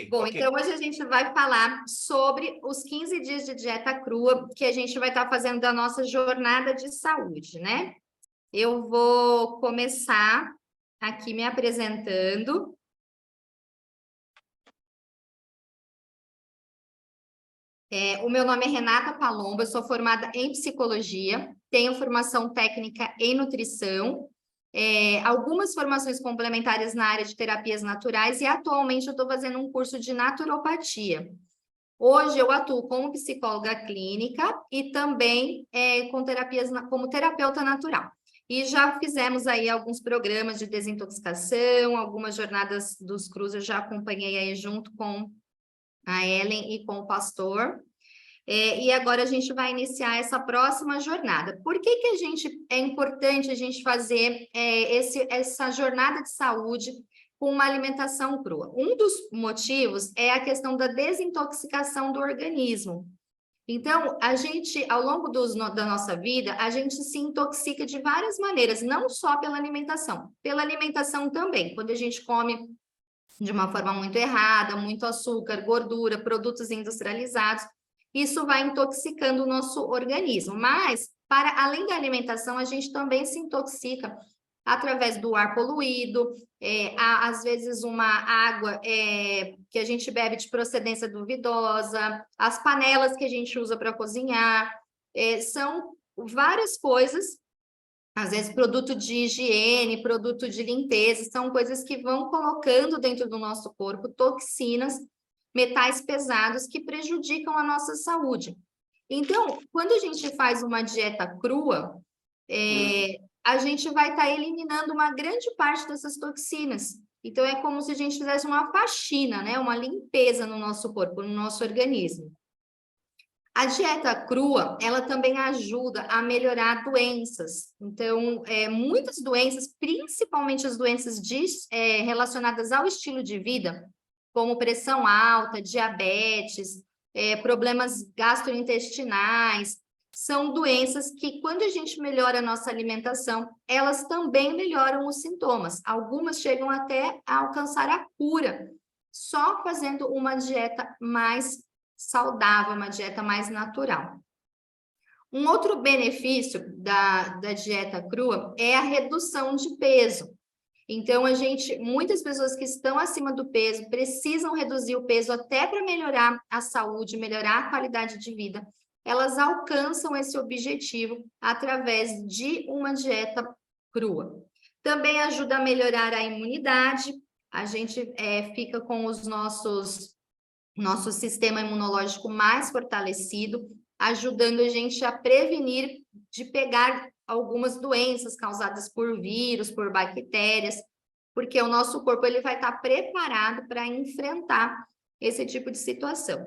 Bom, ok. então hoje a gente vai falar sobre os 15 dias de dieta crua que a gente vai estar fazendo da nossa jornada de saúde, né? Eu vou começar aqui me apresentando. O meu nome é Renata Palomba, eu sou formada em psicologia, tenho formação técnica em nutrição, algumas formações complementares na área de terapias naturais e atualmente eu estou fazendo um curso de naturopatia. Hoje eu atuo como psicóloga clínica e também com terapias como terapeuta natural. E já fizemos aí alguns programas de desintoxicação, algumas jornadas dos crus eu já acompanhei aí junto com a Ellen e com o pastor. E agora a gente vai iniciar essa próxima jornada. Por que é importante a gente fazer essa jornada de saúde com uma alimentação crua? Um dos motivos é a questão da desintoxicação do organismo. Então, a gente, ao longo da nossa vida, a gente se intoxica de várias maneiras, não só pela alimentação também. Quando a gente come de uma forma muito errada, muito açúcar, gordura, produtos industrializados, isso vai intoxicando o nosso organismo. Mas, para além da alimentação, a gente também se intoxica através do ar poluído, às vezes uma água que a gente bebe de procedência duvidosa, as panelas que a gente usa para cozinhar, são várias coisas, às vezes produto de higiene, produto de limpeza, são coisas que vão colocando dentro do nosso corpo toxinas, metais pesados que prejudicam a nossa saúde. Então, quando a gente faz uma dieta crua, a gente vai estar eliminando uma grande parte dessas toxinas. Então, é como se a gente fizesse uma faxina, né? Uma limpeza no nosso corpo, no nosso organismo. A dieta crua, ela também ajuda a melhorar doenças. Então, muitas doenças, principalmente as doenças relacionadas ao estilo de vida, como pressão alta, diabetes, problemas gastrointestinais, são doenças que, quando a gente melhora a nossa alimentação, elas também melhoram os sintomas. Algumas chegam até a alcançar a cura, só fazendo uma dieta mais saudável, uma dieta mais natural. Um outro benefício da dieta crua é a redução de peso. Então, muitas pessoas que estão acima do peso precisam reduzir o peso até para melhorar a saúde, melhorar a qualidade de vida. Elas alcançam esse objetivo através de uma dieta crua. Também ajuda a melhorar a imunidade. A gente fica com nosso sistema imunológico mais fortalecido, ajudando a gente a prevenir de pegar algumas doenças causadas por vírus, por bactérias, porque o nosso corpo ele vai estar preparado para enfrentar esse tipo de situação.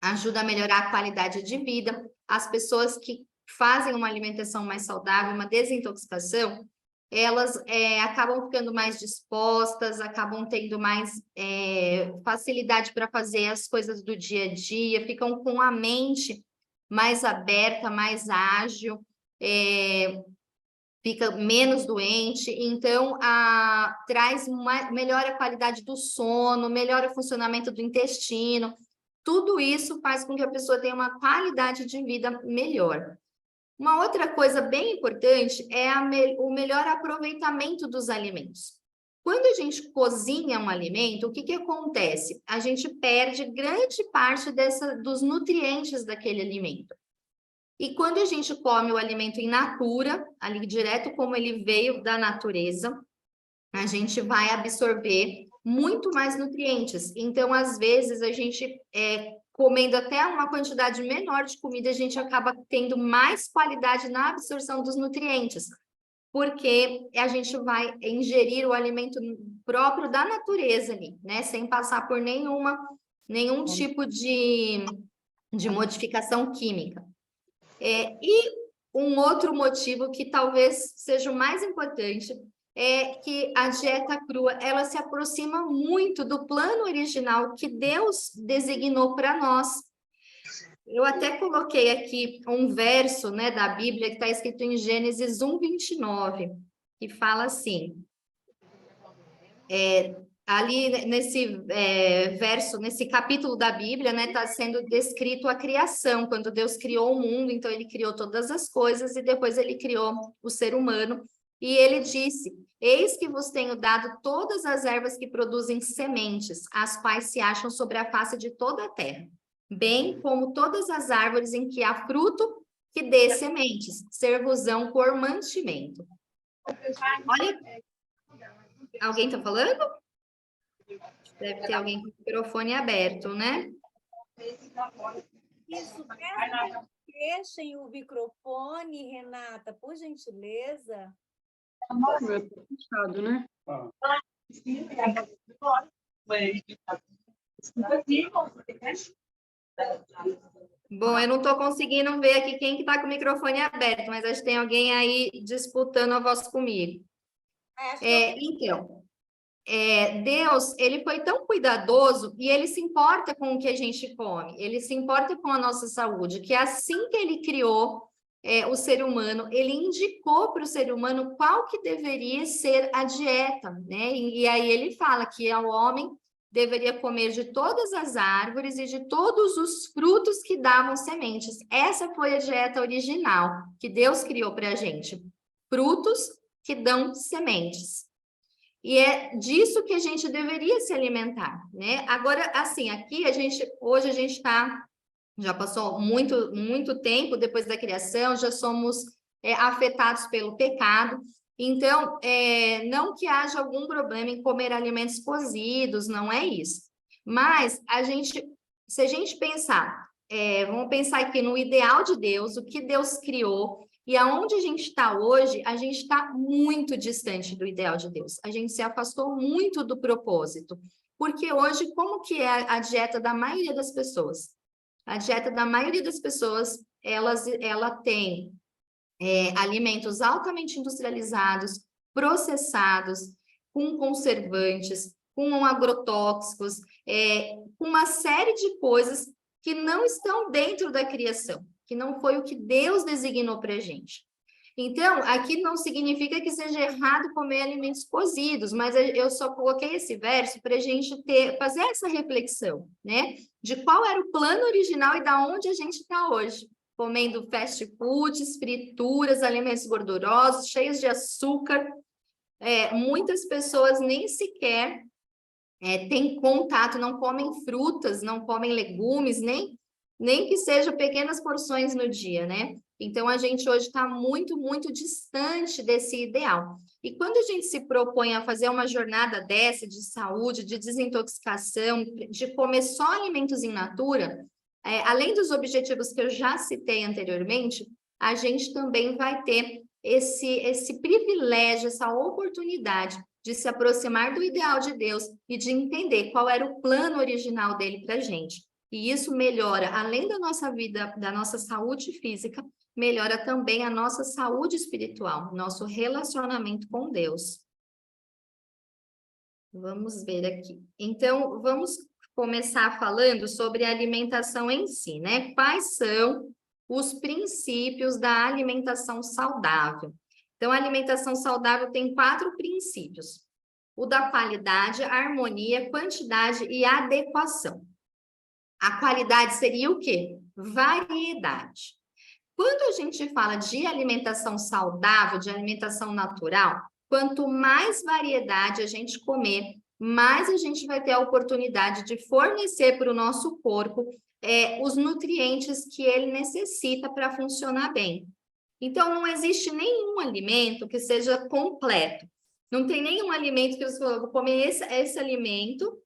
Ajuda a melhorar a qualidade de vida. As pessoas que fazem uma alimentação mais saudável, uma desintoxicação, elas acabam ficando mais dispostas, acabam tendo mais facilidade para fazer as coisas do dia a dia, ficam com a mente mais aberta, mais ágil, fica menos doente, então melhora a qualidade do sono, melhora o funcionamento do intestino, tudo isso faz com que a pessoa tenha uma qualidade de vida melhor. Uma outra coisa bem importante é o melhor aproveitamento dos alimentos. Quando a gente cozinha um alimento, o que acontece? A gente perde grande parte dos nutrientes daquele alimento. E quando a gente come o alimento in natura, ali direto como ele veio da natureza, a gente vai absorver muito mais nutrientes. Então, às vezes, a gente comendo até uma quantidade menor de comida, a gente acaba tendo mais qualidade na absorção dos nutrientes, porque a gente vai ingerir o alimento próprio da natureza ali, né? Sem passar por nenhum tipo de modificação química. E um outro motivo que talvez seja o mais importante é que a dieta crua, ela se aproxima muito do plano original que Deus designou para nós. Eu até coloquei aqui um verso, né, da Bíblia que está escrito em Gênesis 1:29, que fala assim: ali nesse verso, nesse capítulo da Bíblia, né, está sendo descrito a criação, quando Deus criou o mundo, então ele criou todas as coisas e depois ele criou o ser humano. E ele disse: Eis que vos tenho dado todas as ervas que produzem sementes, as quais se acham sobre a face de toda a terra, bem como todas as árvores em que há fruto que dê sementes, ser-vos-ão por mantimento. Olha, alguém está falando? Deve ter alguém com o microfone aberto, né? Isso, fechem o microfone, Renata, por gentileza. Fechado, né? Bom, eu não estou conseguindo ver aqui quem que está com o microfone aberto, mas acho que tem alguém aí disputando a voz comigo. Então, Deus, ele foi tão cuidadoso e ele se importa com o que a gente come, ele se importa com a nossa saúde, que assim que ele criou o ser humano, ele indicou para o ser humano qual que deveria ser a dieta, né? E aí ele fala que o homem deveria comer de todas as árvores e de todos os frutos que davam sementes. Essa foi a dieta original que Deus criou para a gente. Frutos que dão sementes. E é disso que a gente deveria se alimentar, né? Agora, assim, aqui hoje a gente está, já passou muito tempo depois da criação, já somos afetados pelo pecado. Então, não que haja algum problema em comer alimentos cozidos, não é isso. Mas se a gente pensar, vamos pensar aqui no ideal de Deus, o que Deus criou, e aonde a gente está hoje, a gente está muito distante do ideal de Deus. A gente se afastou muito do propósito. Porque hoje, como que é a dieta da maioria das pessoas? A dieta da maioria das pessoas, ela tem alimentos altamente industrializados, processados, com conservantes, com agrotóxicos, com uma série de coisas que não estão dentro da criação, que não foi o que Deus designou para a gente. Então, aqui não significa que seja errado comer alimentos cozidos, mas eu só coloquei esse verso para a gente fazer essa reflexão, né? De qual era o plano original e da onde a gente está hoje. Comendo fast foods, frituras, alimentos gordurosos, cheios de açúcar. Muitas pessoas nem sequer têm contato, não comem frutas, não comem legumes, nem que sejam pequenas porções no dia, né? Então, a gente hoje está muito distante desse ideal. E quando a gente se propõe a fazer uma jornada dessa de saúde, de desintoxicação, de comer só alimentos in natura, além dos objetivos que eu já citei anteriormente, a gente também vai ter esse privilégio, essa oportunidade de se aproximar do ideal de Deus e de entender qual era o plano original dele para a gente. E isso melhora, além da nossa vida, da nossa saúde física, melhora também a nossa saúde espiritual, nosso relacionamento com Deus. Vamos ver aqui. Então, vamos começar falando sobre a alimentação em si, né? Quais são os princípios da alimentação saudável? Então, a alimentação saudável tem 4 princípios: o da qualidade, harmonia, quantidade e adequação. A qualidade seria o quê? Variedade. Quando a gente fala de alimentação saudável, de alimentação natural, quanto mais variedade a gente comer, mais a gente vai ter a oportunidade de fornecer para o nosso corpo os nutrientes que ele necessita para funcionar bem. Então, não existe nenhum alimento que seja completo. Não tem nenhum alimento que você fala, vou comer esse alimento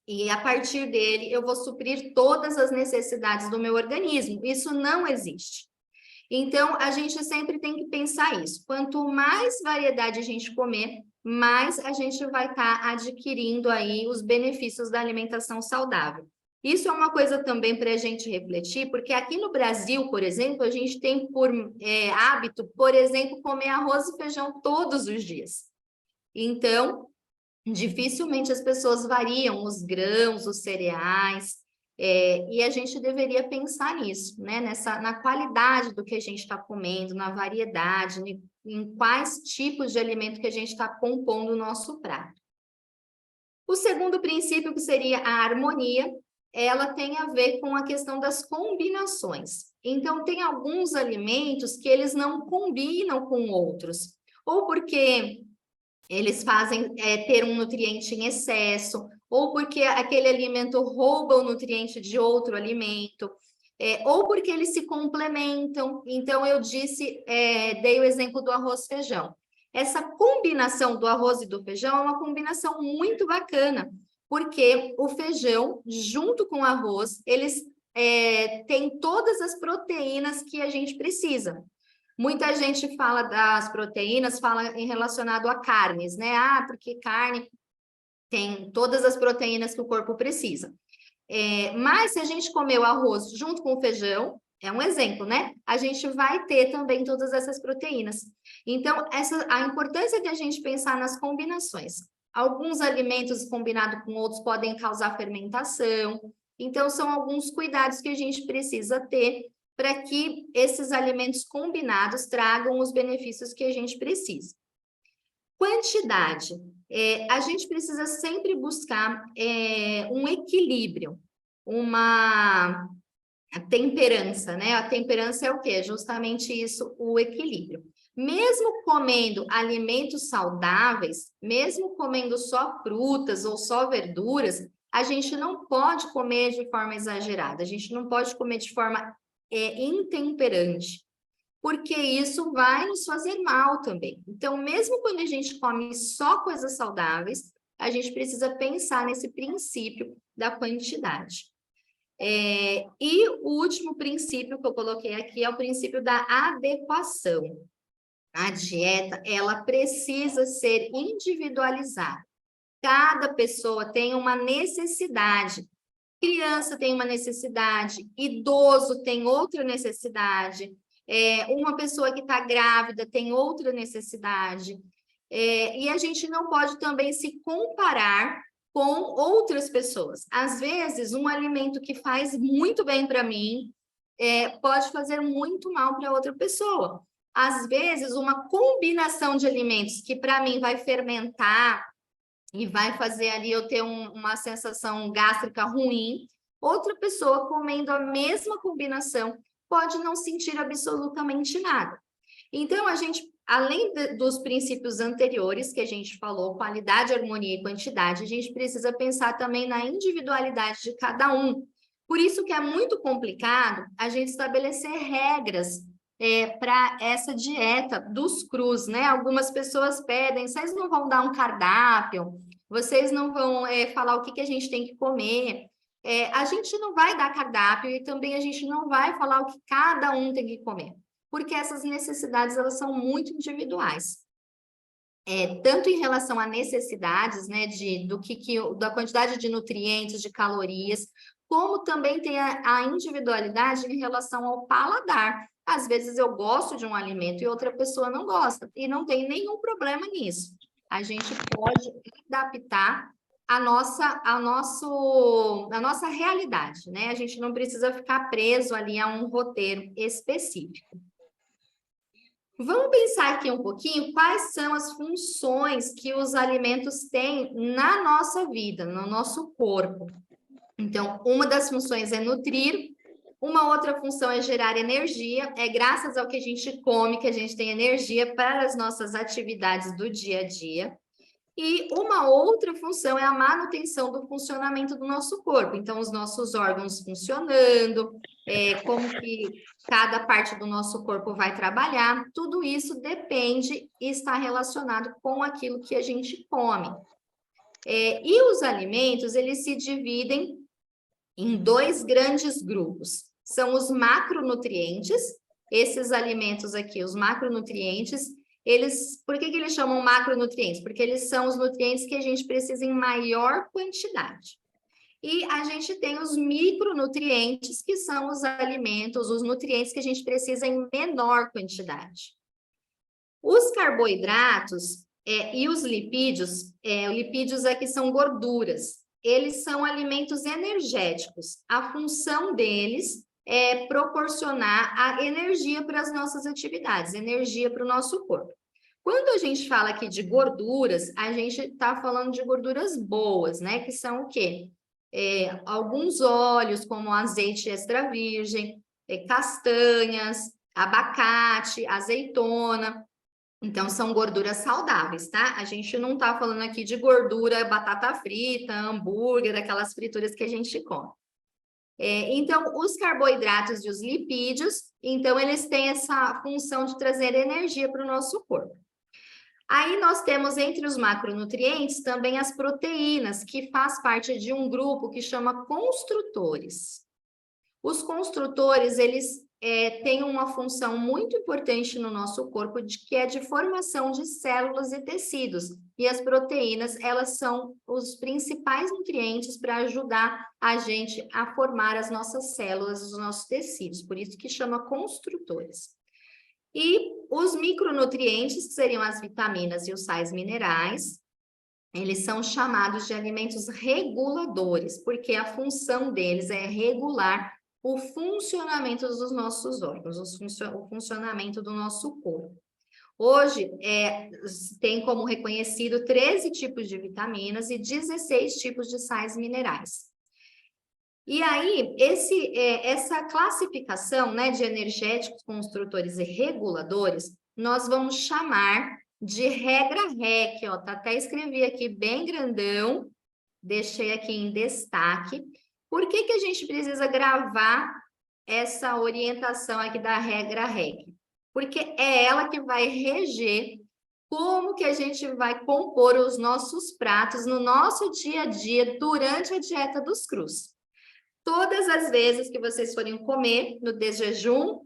e a partir dele eu vou suprir todas as necessidades do meu organismo. Isso não existe. Então, a gente sempre tem que pensar isso. Quanto mais variedade a gente comer, mais a gente vai estar adquirindo aí os benefícios da alimentação saudável. Isso é uma coisa também para a gente refletir, porque aqui no Brasil, por exemplo, a gente tem por hábito, por exemplo, comer arroz e feijão todos os dias. Então, dificilmente as pessoas variam os grãos, os cereais, e a gente deveria pensar nisso, né? Na qualidade do que a gente está comendo, na variedade, em quais tipos de alimento que a gente está compondo o nosso prato. O segundo princípio, que seria a harmonia, ela tem a ver com a questão das combinações. Então, tem alguns alimentos que eles não combinam com outros, ou porque eles fazem ter um nutriente em excesso, ou porque aquele alimento rouba o nutriente de outro alimento, ou porque eles se complementam. Então, eu dei o exemplo do arroz-feijão. Essa combinação do arroz e do feijão é uma combinação muito bacana, porque o feijão, junto com o arroz, eles têm todas as proteínas que a gente precisa. Muita gente fala das proteínas, fala em relacionado a carnes, né? Ah, porque carne tem todas as proteínas que o corpo precisa. Mas se a gente comer o arroz junto com o feijão, é um exemplo, né? A gente vai ter também todas essas proteínas. Então, a importância de a gente pensar nas combinações. Alguns alimentos combinados com outros podem causar fermentação. Então, são alguns cuidados que a gente precisa ter para que esses alimentos combinados tragam os benefícios que a gente precisa. Quantidade. A gente precisa sempre buscar um equilíbrio, uma temperança, né? A temperança é o quê? Justamente isso, o equilíbrio. Mesmo comendo alimentos saudáveis, mesmo comendo só frutas ou só verduras, a gente não pode comer de forma exagerada, a gente não pode comer de forma intemperante, porque isso vai nos fazer mal também. Então, mesmo quando a gente come só coisas saudáveis, a gente precisa pensar nesse princípio da quantidade. E o último princípio que eu coloquei aqui é o princípio da adequação. A dieta, ela precisa ser individualizada. Cada pessoa tem uma necessidade. Criança tem uma necessidade, idoso tem outra necessidade, uma pessoa que está grávida tem outra necessidade. E a gente não pode também se comparar com outras pessoas. Às vezes, um alimento que faz muito bem para mim pode fazer muito mal para outra pessoa. Às vezes, uma combinação de alimentos que para mim vai fermentar e vai fazer ali eu ter uma sensação gástrica ruim, outra pessoa comendo a mesma combinação pode não sentir absolutamente nada. Então, a gente, além dos princípios anteriores que a gente falou, qualidade, harmonia e quantidade, a gente precisa pensar também na individualidade de cada um. Por isso que é muito complicado a gente estabelecer regras para essa dieta dos crus, né? Algumas pessoas pedem, vocês não vão dar um cardápio, vocês não vão falar o que a gente tem que comer. A gente não vai dar cardápio e também a gente não vai falar o que cada um tem que comer, porque essas necessidades, elas são muito individuais. Tanto em relação a necessidades, né, da quantidade de nutrientes, de calorias, como também tem a individualidade em relação ao paladar. Às vezes eu gosto de um alimento e outra pessoa não gosta, e não tem nenhum problema nisso. A gente pode adaptar a nossa realidade, né? A gente não precisa ficar preso ali a um roteiro específico. Vamos pensar aqui um pouquinho quais são as funções que os alimentos têm na nossa vida, no nosso corpo. Então, uma das funções é nutrir, uma outra função é gerar energia, é graças ao que a gente come que a gente tem energia para as nossas atividades do dia a dia. E uma outra função é a manutenção do funcionamento do nosso corpo. Então, os nossos órgãos funcionando, como que cada parte do nosso corpo vai trabalhar, tudo isso depende e está relacionado com aquilo que a gente come. E os alimentos, eles se dividem em dois grandes grupos. São os macronutrientes, esses alimentos aqui, os macronutrientes, por que eles chamam macronutrientes? Porque eles são os nutrientes que a gente precisa em maior quantidade. E a gente tem os micronutrientes, que são os alimentos, os nutrientes que a gente precisa em menor quantidade. Os carboidratos e os lipídios aqui são gorduras. Eles são alimentos energéticos. A função deles é proporcionar a energia para as nossas atividades, energia para o nosso corpo. Quando a gente fala aqui de gorduras, a gente está falando de gorduras boas, né? Que são o quê? Alguns óleos, como azeite extra virgem, castanhas, abacate, azeitona. Então, são gorduras saudáveis, tá? A gente não está falando aqui de gordura, batata frita, hambúrguer, aquelas frituras que a gente come. Então, os carboidratos e os lipídios, então, eles têm essa função de trazer energia para o nosso corpo. Aí nós temos entre os macronutrientes também as proteínas, que faz parte de um grupo que chama construtores. Os construtores, eles têm uma função muito importante no nosso corpo, que é de formação de células e tecidos. E as proteínas, elas são os principais nutrientes para ajudar a gente a formar as nossas células, os nossos tecidos. Por isso que chama construtores. E os micronutrientes, que seriam as vitaminas e os sais minerais, eles são chamados de alimentos reguladores, porque a função deles é regular o funcionamento dos nossos órgãos, o funcionamento do nosso corpo. Hoje, tem como reconhecido 13 tipos de vitaminas e 16 tipos de sais minerais. E aí, essa classificação, né, de energéticos, construtores e reguladores, nós vamos chamar de regra REC, ó, tá, até escrevi aqui bem grandão, deixei aqui em destaque. Por que que a gente precisa gravar essa orientação aqui da regra REC? Porque é ela que vai reger como que a gente vai compor os nossos pratos no nosso dia a dia durante a dieta dos crus. Todas as vezes que vocês forem comer no desjejum,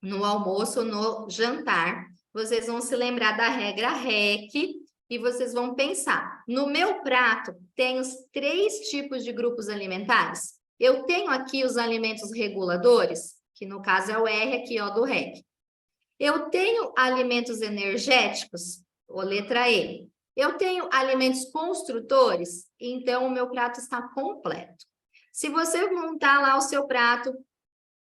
no almoço, no jantar, vocês vão se lembrar da regra REC e vocês vão pensar, no meu prato tem os 3 tipos de grupos alimentares? Eu tenho aqui os alimentos reguladores, que no caso é o R aqui, ó, do REC. Eu tenho alimentos energéticos, ou letra E. Eu tenho alimentos construtores, então o meu prato está completo. Se você montar lá o seu prato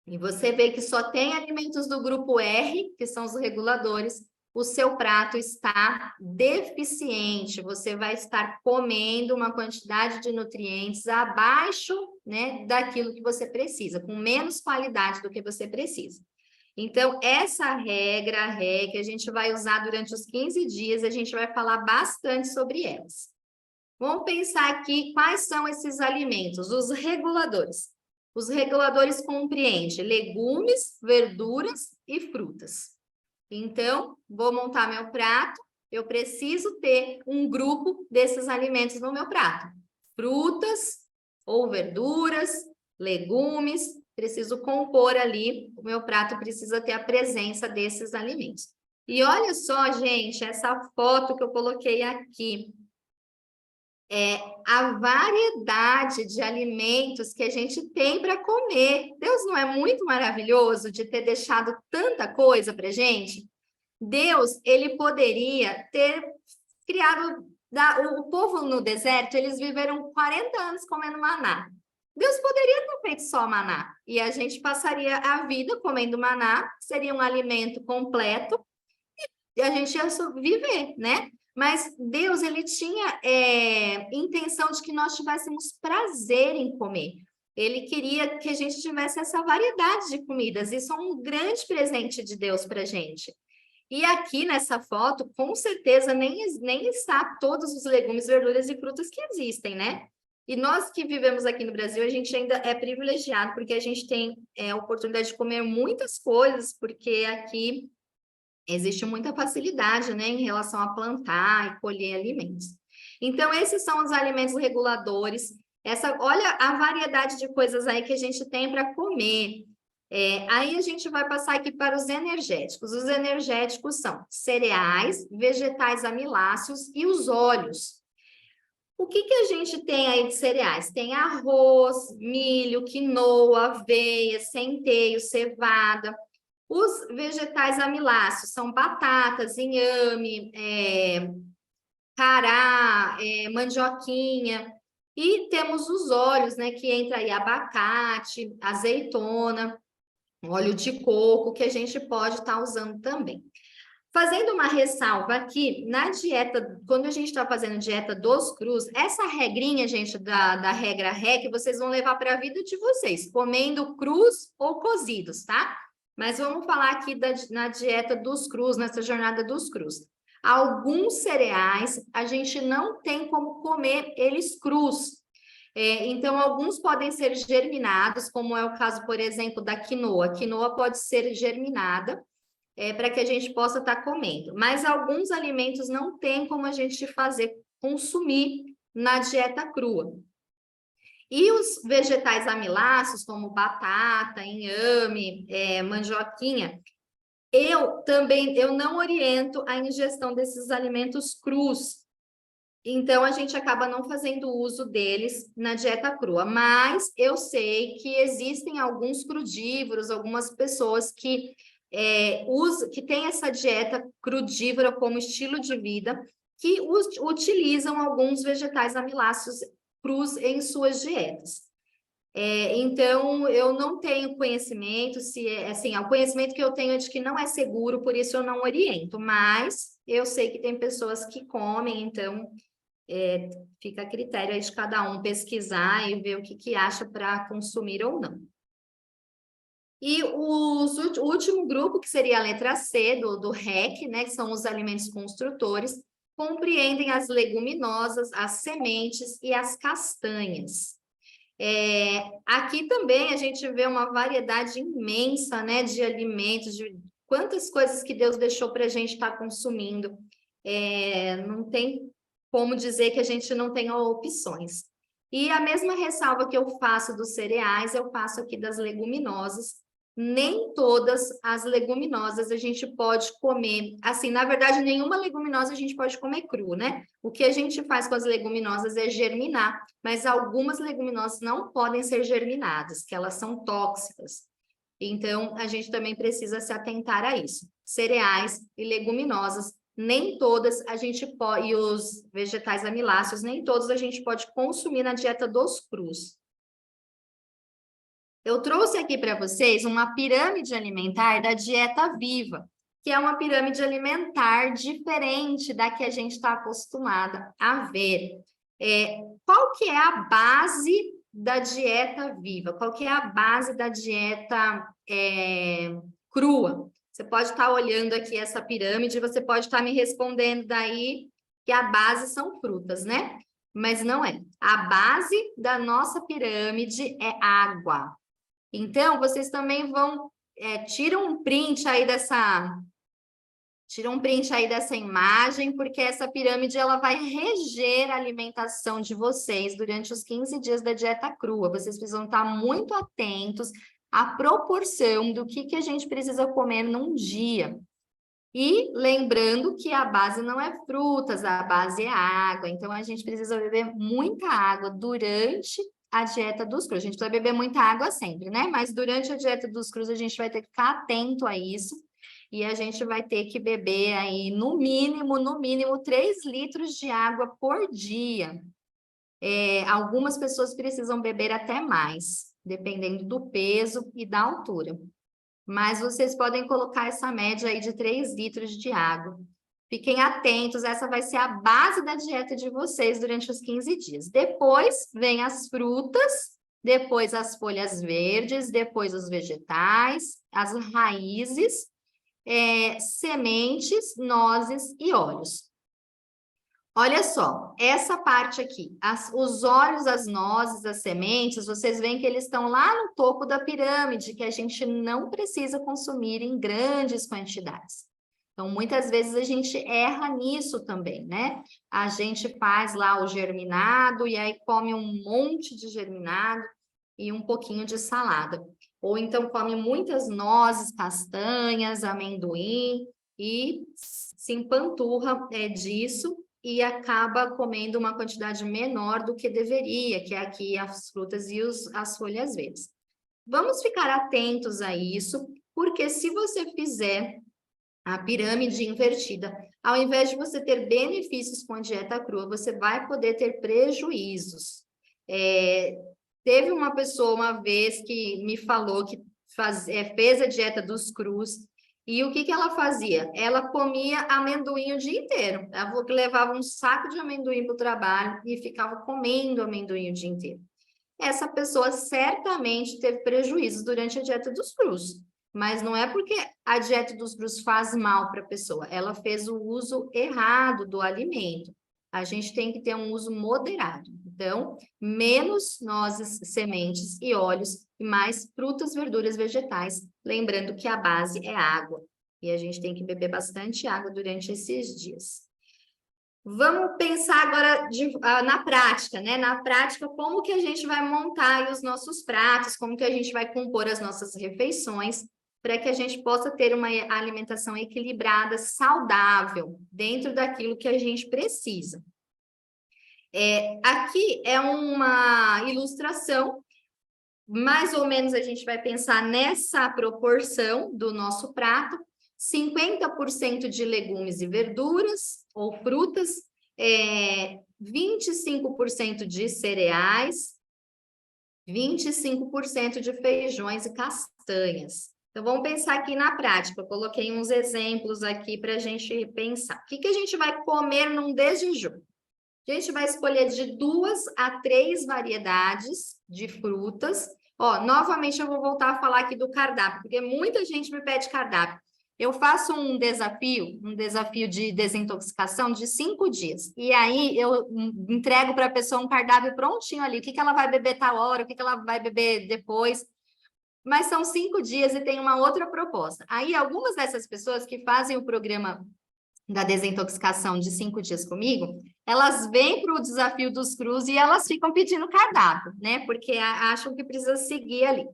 e você vê que só tem alimentos do grupo R, que são os reguladores, o seu prato está deficiente. Você vai estar comendo uma quantidade de nutrientes abaixo, né, daquilo que você precisa, com menos qualidade do que você precisa. Então, essa regra, que a gente vai usar durante os 15 dias, a gente vai falar bastante sobre elas. Vamos pensar aqui quais são esses alimentos, os reguladores. Os reguladores compreendem legumes, verduras e frutas. Então, vou montar meu prato, eu preciso ter um grupo desses alimentos no meu prato. Frutas ou verduras, legumes, preciso compor ali, o meu prato precisa ter a presença desses alimentos. E olha só, gente, essa foto que eu coloquei aqui. A variedade de alimentos que a gente tem para comer. Deus não é muito maravilhoso de ter deixado tanta coisa para a gente? Deus, ele poderia ter criado... O povo no deserto, eles viveram 40 anos comendo maná. Deus poderia ter feito só maná. E a gente passaria a vida comendo maná, seria um alimento completo, e a gente ia viver, né? Mas Deus, ele tinha intenção de que nós tivéssemos prazer em comer. Ele queria que a gente tivesse essa variedade de comidas. Isso é um grande presente de Deus para a gente. E aqui nessa foto, com certeza, nem está todos os legumes, verduras e frutas que existem, né? E nós que vivemos aqui no Brasil, a gente ainda é privilegiado, porque a gente tem a oportunidade de comer muitas coisas, porque aqui existe muita facilidade, né, em relação a plantar e colher alimentos. Então, esses são os alimentos reguladores. Olha a variedade de coisas aí que a gente tem para comer. Aí a gente vai passar aqui para os energéticos. Os energéticos são cereais, vegetais amiláceos e os óleos. O que a gente tem aí de cereais? Tem arroz, milho, quinoa, aveia, centeio, cevada. Os vegetais amiláceos são batatas, inhame, cará, mandioquinha. E temos os óleos, né, que entra aí abacate, azeitona, óleo de coco, que a gente pode estar usando também. Fazendo uma ressalva aqui, na dieta, quando a gente está fazendo dieta dos crus, essa regrinha, gente, da regra REC, vocês vão levar para a vida de vocês, comendo crus ou cozidos, tá? Mas vamos falar aqui na dieta dos crus, nessa jornada dos crus. Alguns cereais, a gente não tem como comer eles crus. Então, alguns podem ser germinados, como é o caso, por exemplo, da quinoa. A quinoa pode ser germinada, para que a gente possa estar comendo. Mas alguns alimentos não tem como a gente consumir na dieta crua. E os vegetais amiláceos, como batata, inhame, mandioquinha, eu não oriento a ingestão desses alimentos crus. Então, a gente acaba não fazendo uso deles na dieta crua. Mas eu sei que existem alguns crudívoros, algumas pessoas que tem essa dieta crudívora como estilo de vida, que utilizam alguns vegetais amiláceos crus em suas dietas. Então, eu não tenho conhecimento, o conhecimento que eu tenho é de que não é seguro, por isso eu não oriento, mas eu sei que tem pessoas que comem, então fica a critério aí de cada um pesquisar e ver o que acha para consumir ou não. E o último grupo, que seria a letra C do REC, né, que são os alimentos construtores, compreendem as leguminosas, as sementes e as castanhas. Aqui também a gente vê uma variedade imensa, né, de alimentos, de quantas coisas que Deus deixou para a gente estar consumindo. Não tem como dizer que a gente não tenha opções. E a mesma ressalva que eu faço dos cereais, eu faço aqui das leguminosas. Nem todas as leguminosas a gente pode comer, assim, na verdade, nenhuma leguminosa a gente pode comer cru, né? O que a gente faz com as leguminosas é germinar, mas algumas leguminosas não podem ser germinadas, que elas são tóxicas. Então, a gente também precisa se atentar a isso. Cereais e leguminosas, nem todas a gente pode, e os vegetais amiláceos, nem todos a gente pode consumir na dieta dos crus. Eu trouxe aqui para vocês uma pirâmide alimentar da dieta viva, que é uma pirâmide alimentar diferente da que a gente está acostumada a ver. Qual que é a base da dieta viva? Qual que é a base da dieta crua? Você pode estar olhando aqui essa pirâmide, você pode estar me respondendo daí que a base são frutas, né? Mas não é. A base da nossa pirâmide é água. Então, vocês também vão, tiram um print aí dessa imagem, porque essa pirâmide ela vai reger a alimentação de vocês durante os 15 dias da dieta crua. Vocês precisam estar muito atentos à proporção do que a gente precisa comer num dia. E lembrando que a base não é frutas, a base é água. Então, a gente precisa beber muita água durante a dieta dos crus. A gente vai beber muita água sempre, né? Mas durante a dieta dos crus, a gente vai ter que ficar atento a isso. E a gente vai ter que beber aí, no mínimo, 3 litros de água por dia. Algumas pessoas precisam beber até mais, dependendo do peso e da altura. Mas vocês podem colocar essa média aí de 3 litros de água. Fiquem atentos, essa vai ser a base da dieta de vocês durante os 15 dias. Depois vem as frutas, depois as folhas verdes, depois os vegetais, as raízes, sementes, nozes e óleos. Olha só, essa parte aqui, os óleos, as nozes, as sementes, vocês veem que eles estão lá no topo da pirâmide, que a gente não precisa consumir em grandes quantidades. Então, muitas vezes a gente erra nisso também, né? A gente faz lá o germinado e aí come um monte de germinado e um pouquinho de salada. Ou então come muitas nozes, castanhas, amendoim e se empanturra disso e acaba comendo uma quantidade menor do que deveria, que é aqui as frutas e as folhas verdes. Vamos ficar atentos a isso, porque se você fizer a pirâmide invertida, ao invés de você ter benefícios com a dieta crua, você vai poder ter prejuízos. Teve uma pessoa uma vez que me falou que fez a dieta dos crus E o que ela fazia? Ela comia amendoim o dia inteiro. Ela levava um saco de amendoim para o trabalho e ficava comendo amendoim o dia inteiro. Essa pessoa certamente teve prejuízos durante a dieta dos crus, mas não é porque a dieta dos crus faz mal para a pessoa, ela fez o uso errado do alimento. A gente tem que ter um uso moderado. Então, menos nozes, sementes e óleos e mais frutas, verduras, vegetais, lembrando que a base é água. E a gente tem que beber bastante água durante esses dias. Vamos pensar agora na prática, né? Na prática, como que a gente vai montar os nossos pratos, como que a gente vai compor as nossas refeições, para que a gente possa ter uma alimentação equilibrada, saudável, dentro daquilo que a gente precisa. Aqui é uma ilustração, mais ou menos a gente vai pensar nessa proporção do nosso prato, 50% de legumes e verduras ou frutas, 25% de cereais, 25% de feijões e castanhas. Então, vamos pensar aqui na prática. Eu coloquei uns exemplos aqui para a gente pensar. O que a gente vai comer num desjejum? A gente vai escolher de 2 a 3 variedades de frutas. Ó, novamente eu vou voltar a falar aqui do cardápio, porque muita gente me pede cardápio. Eu faço um desafio de desintoxicação de 5 dias. E aí eu entrego para a pessoa um cardápio prontinho ali. O que ela vai beber tal hora, o que ela vai beber depois. Mas são 5 dias e tem uma outra proposta. Aí algumas dessas pessoas que fazem o programa da desintoxicação de 5 dias comigo, elas vêm para o desafio dos crus e elas ficam pedindo cardápio, né? Porque acham que precisa seguir ali.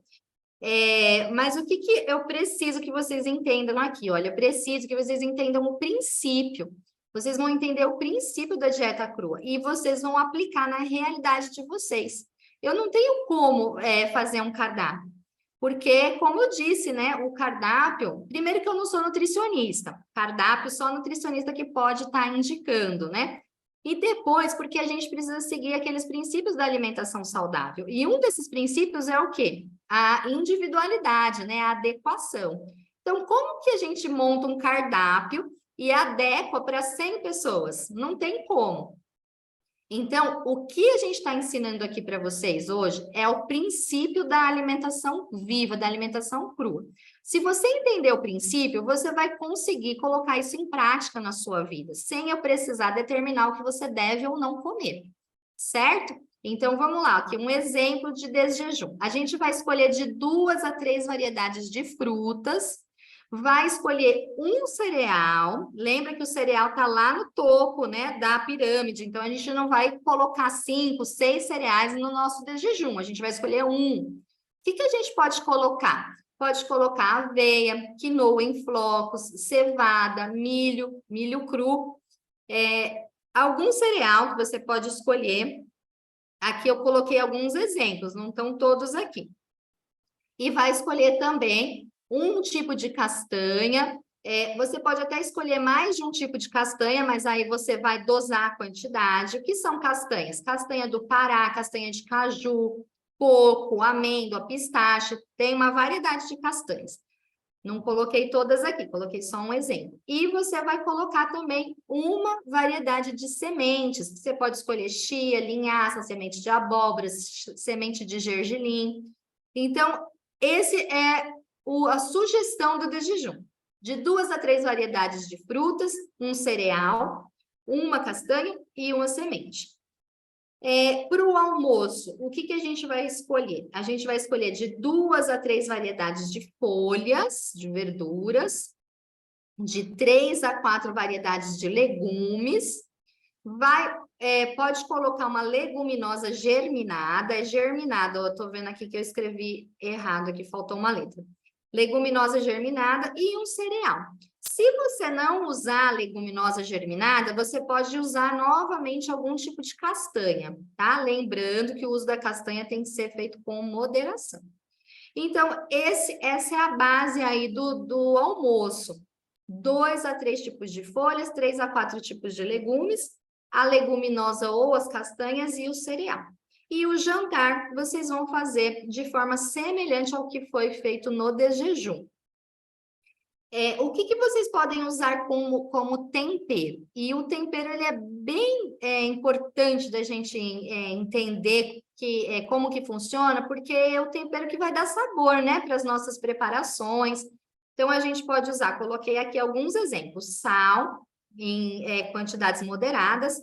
Mas o que eu preciso que vocês entendam aqui? Olha, eu preciso que vocês entendam o princípio. Vocês vão entender o princípio da dieta crua e vocês vão aplicar na realidade de vocês. Eu não tenho como fazer um cardápio. Porque, como eu disse, né, o cardápio, primeiro que eu não sou nutricionista, cardápio só nutricionista que pode estar indicando, né? E depois, porque a gente precisa seguir aqueles princípios da alimentação saudável. E um desses princípios é o quê? A individualidade, né? A adequação. Então, como que a gente monta um cardápio e adequa para 100 pessoas? Não tem como. Então, o que a gente está ensinando aqui para vocês hoje é o princípio da alimentação viva, da alimentação crua. Se você entender o princípio, você vai conseguir colocar isso em prática na sua vida, sem eu precisar determinar o que você deve ou não comer, certo? Então, vamos lá, aqui um exemplo de desjejum. A gente vai escolher de 2 a 3 variedades de frutas, vai escolher um cereal, lembra que o cereal está lá no topo, né, da pirâmide, então a gente não vai colocar 5, 6 cereais no nosso desjejum, a gente vai escolher um. O que a gente pode colocar? Pode colocar aveia, quinoa em flocos, cevada, milho cru, algum cereal que você pode escolher. Aqui eu coloquei alguns exemplos, não estão todos aqui. E vai escolher também um tipo de castanha. Você pode até escolher mais de um tipo de castanha, mas aí você vai dosar a quantidade. O que são castanhas? Castanha do Pará, castanha de caju, coco, amêndoa, pistache. Tem uma variedade de castanhas. Não coloquei todas aqui, coloquei só um exemplo. E você vai colocar também uma variedade de sementes. Você pode escolher chia, linhaça, semente de abóbora, semente de gergelim. Então, esse é a sugestão do desjejum. De 2 a 3 variedades de frutas, um cereal, uma castanha e uma semente. Para o almoço, o que a gente vai escolher? A gente vai escolher de 2 a 3 variedades de folhas, de verduras, de 3 a 4 variedades de legumes. Pode colocar uma leguminosa germinada. Germinada, eu estou vendo aqui que eu escrevi errado, aqui faltou uma letra. Leguminosa germinada e um cereal. Se você não usar a leguminosa germinada, você pode usar novamente algum tipo de castanha, tá? Lembrando que o uso da castanha tem que ser feito com moderação. Então, essa é a base aí do almoço. 2 a 3 tipos de folhas, 3 a 4 tipos de legumes, a leguminosa ou as castanhas e o cereal. E o jantar vocês vão fazer de forma semelhante ao que foi feito no desjejum. O que vocês podem usar como tempero? E o tempero ele é bem importante da gente entender como que funciona, porque é o tempero que vai dar sabor, né, para as nossas preparações. Então, a gente pode usar, coloquei aqui alguns exemplos: sal em quantidades moderadas,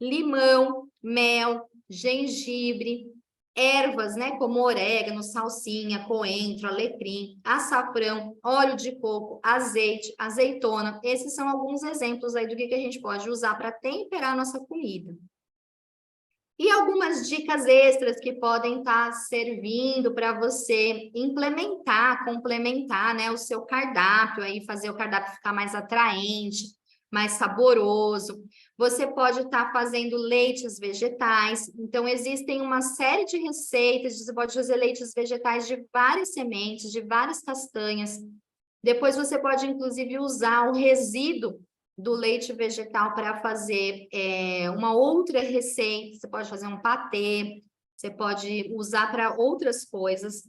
limão, mel, gengibre, ervas, né, como orégano, salsinha, coentro, alecrim, açafrão, óleo de coco, azeite, azeitona. Esses são alguns exemplos aí do que a gente pode usar para temperar a nossa comida. E algumas dicas extras que podem estar servindo para você implementar, complementar, né, o seu cardápio, aí fazer o cardápio ficar mais atraente, mais saboroso. Você pode estar fazendo leites vegetais. Então, existem uma série de receitas. Você pode fazer leites vegetais de várias sementes, de várias castanhas. Depois, você pode, inclusive, usar o resíduo do leite vegetal para fazer uma outra receita. Você pode fazer um patê, você pode usar para outras coisas.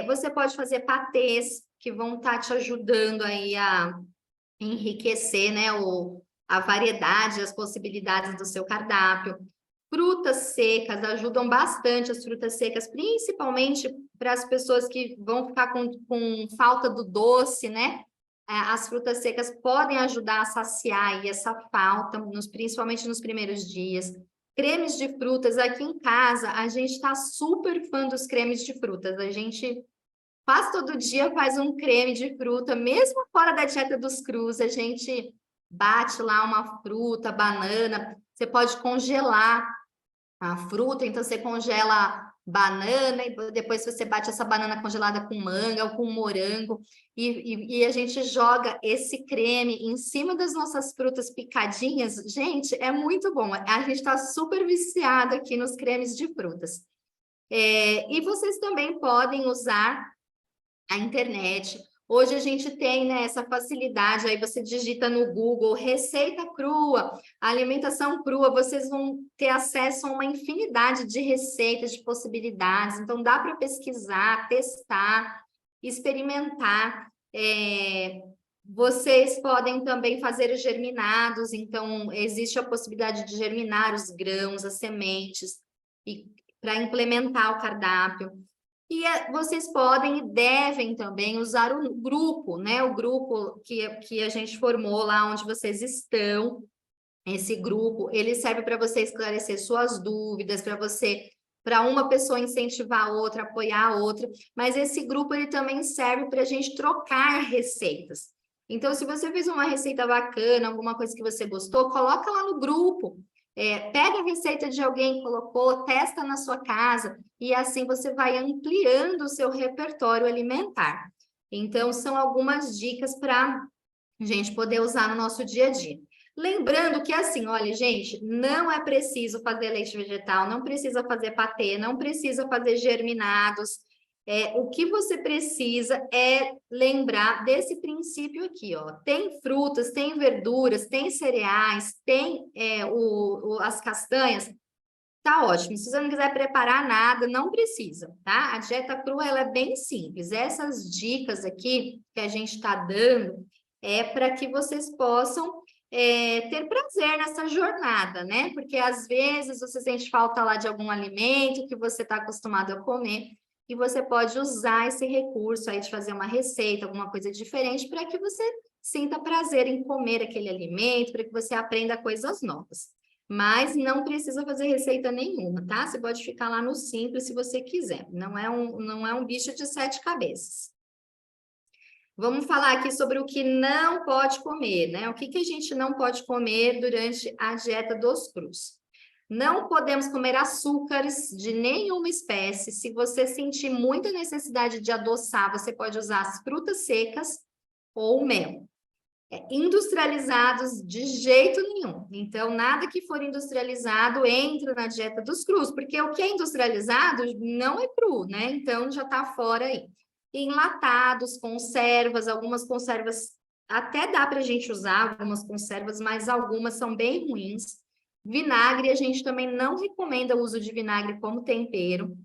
Você pode fazer patês que vão estar te ajudando aí a enriquecer, né, a variedade, as possibilidades do seu cardápio. Frutas secas ajudam bastante, as frutas secas, principalmente para as pessoas que vão ficar com falta do doce, né? As frutas secas podem ajudar a saciar aí essa falta, principalmente nos primeiros dias. Cremes de frutas, aqui em casa, a gente está super fã dos cremes de frutas. A gente quase todo dia faz um creme de fruta, mesmo fora da dieta dos crus, a gente bate lá uma fruta, banana, você pode congelar a fruta, então você congela banana e depois você bate essa banana congelada com manga ou com morango e a gente joga esse creme em cima das nossas frutas picadinhas. Gente, é muito bom. A gente está super viciado aqui nos cremes de frutas. E vocês também podem usar a internet. Hoje a gente tem, né, essa facilidade, aí você digita no Google receita crua, alimentação crua, vocês vão ter acesso a uma infinidade de receitas, de possibilidades. Então dá para pesquisar, testar, experimentar. Vocês podem também fazer os germinados, então existe a possibilidade de germinar os grãos, as sementes, para implementar o cardápio. E vocês podem e devem também usar o grupo, né? O grupo que a gente formou lá onde vocês estão. Esse grupo, ele serve para você esclarecer suas dúvidas, para uma pessoa incentivar a outra, apoiar a outra. Mas esse grupo, ele também serve para a gente trocar receitas. Então, se você fez uma receita bacana, alguma coisa que você gostou, coloca lá no grupo. Pega a receita de alguém que colocou, testa na sua casa, e assim você vai ampliando o seu repertório alimentar. Então, são algumas dicas para a gente poder usar no nosso dia a dia. Lembrando que assim, olha, gente, não é preciso fazer leite vegetal, não precisa fazer patê, não precisa fazer germinados. O que você precisa é lembrar desse princípio aqui, ó. Tem frutas, tem verduras, tem cereais, tem as castanhas, tá ótimo. Se você não quiser preparar nada, não precisa, tá? A dieta crua, ela é bem simples. Essas dicas aqui que a gente está dando é para que vocês possam ter prazer nessa jornada, né? Porque às vezes você sente falta lá de algum alimento que você está acostumado a comer e você pode usar esse recurso aí de fazer uma receita, alguma coisa diferente para que você sinta prazer em comer aquele alimento, para que você aprenda coisas novas. Mas não precisa fazer receita nenhuma, tá? Você pode ficar lá no simples se você quiser. Não é um bicho de 7 cabeças. Vamos falar aqui sobre o que não pode comer, né? O que a gente não pode comer durante a dieta dos crus. Não podemos comer açúcares de nenhuma espécie. Se você sentir muita necessidade de adoçar, você pode usar as frutas secas ou mel. Industrializados de jeito nenhum. Então, nada que for industrializado entra na dieta dos crus, porque o que é industrializado não é cru, né? Então, já está fora aí. Enlatados, conservas, algumas conservas até dá para a gente usar, algumas conservas, mas algumas são bem ruins. Vinagre, a gente também não recomenda o uso de vinagre como tempero.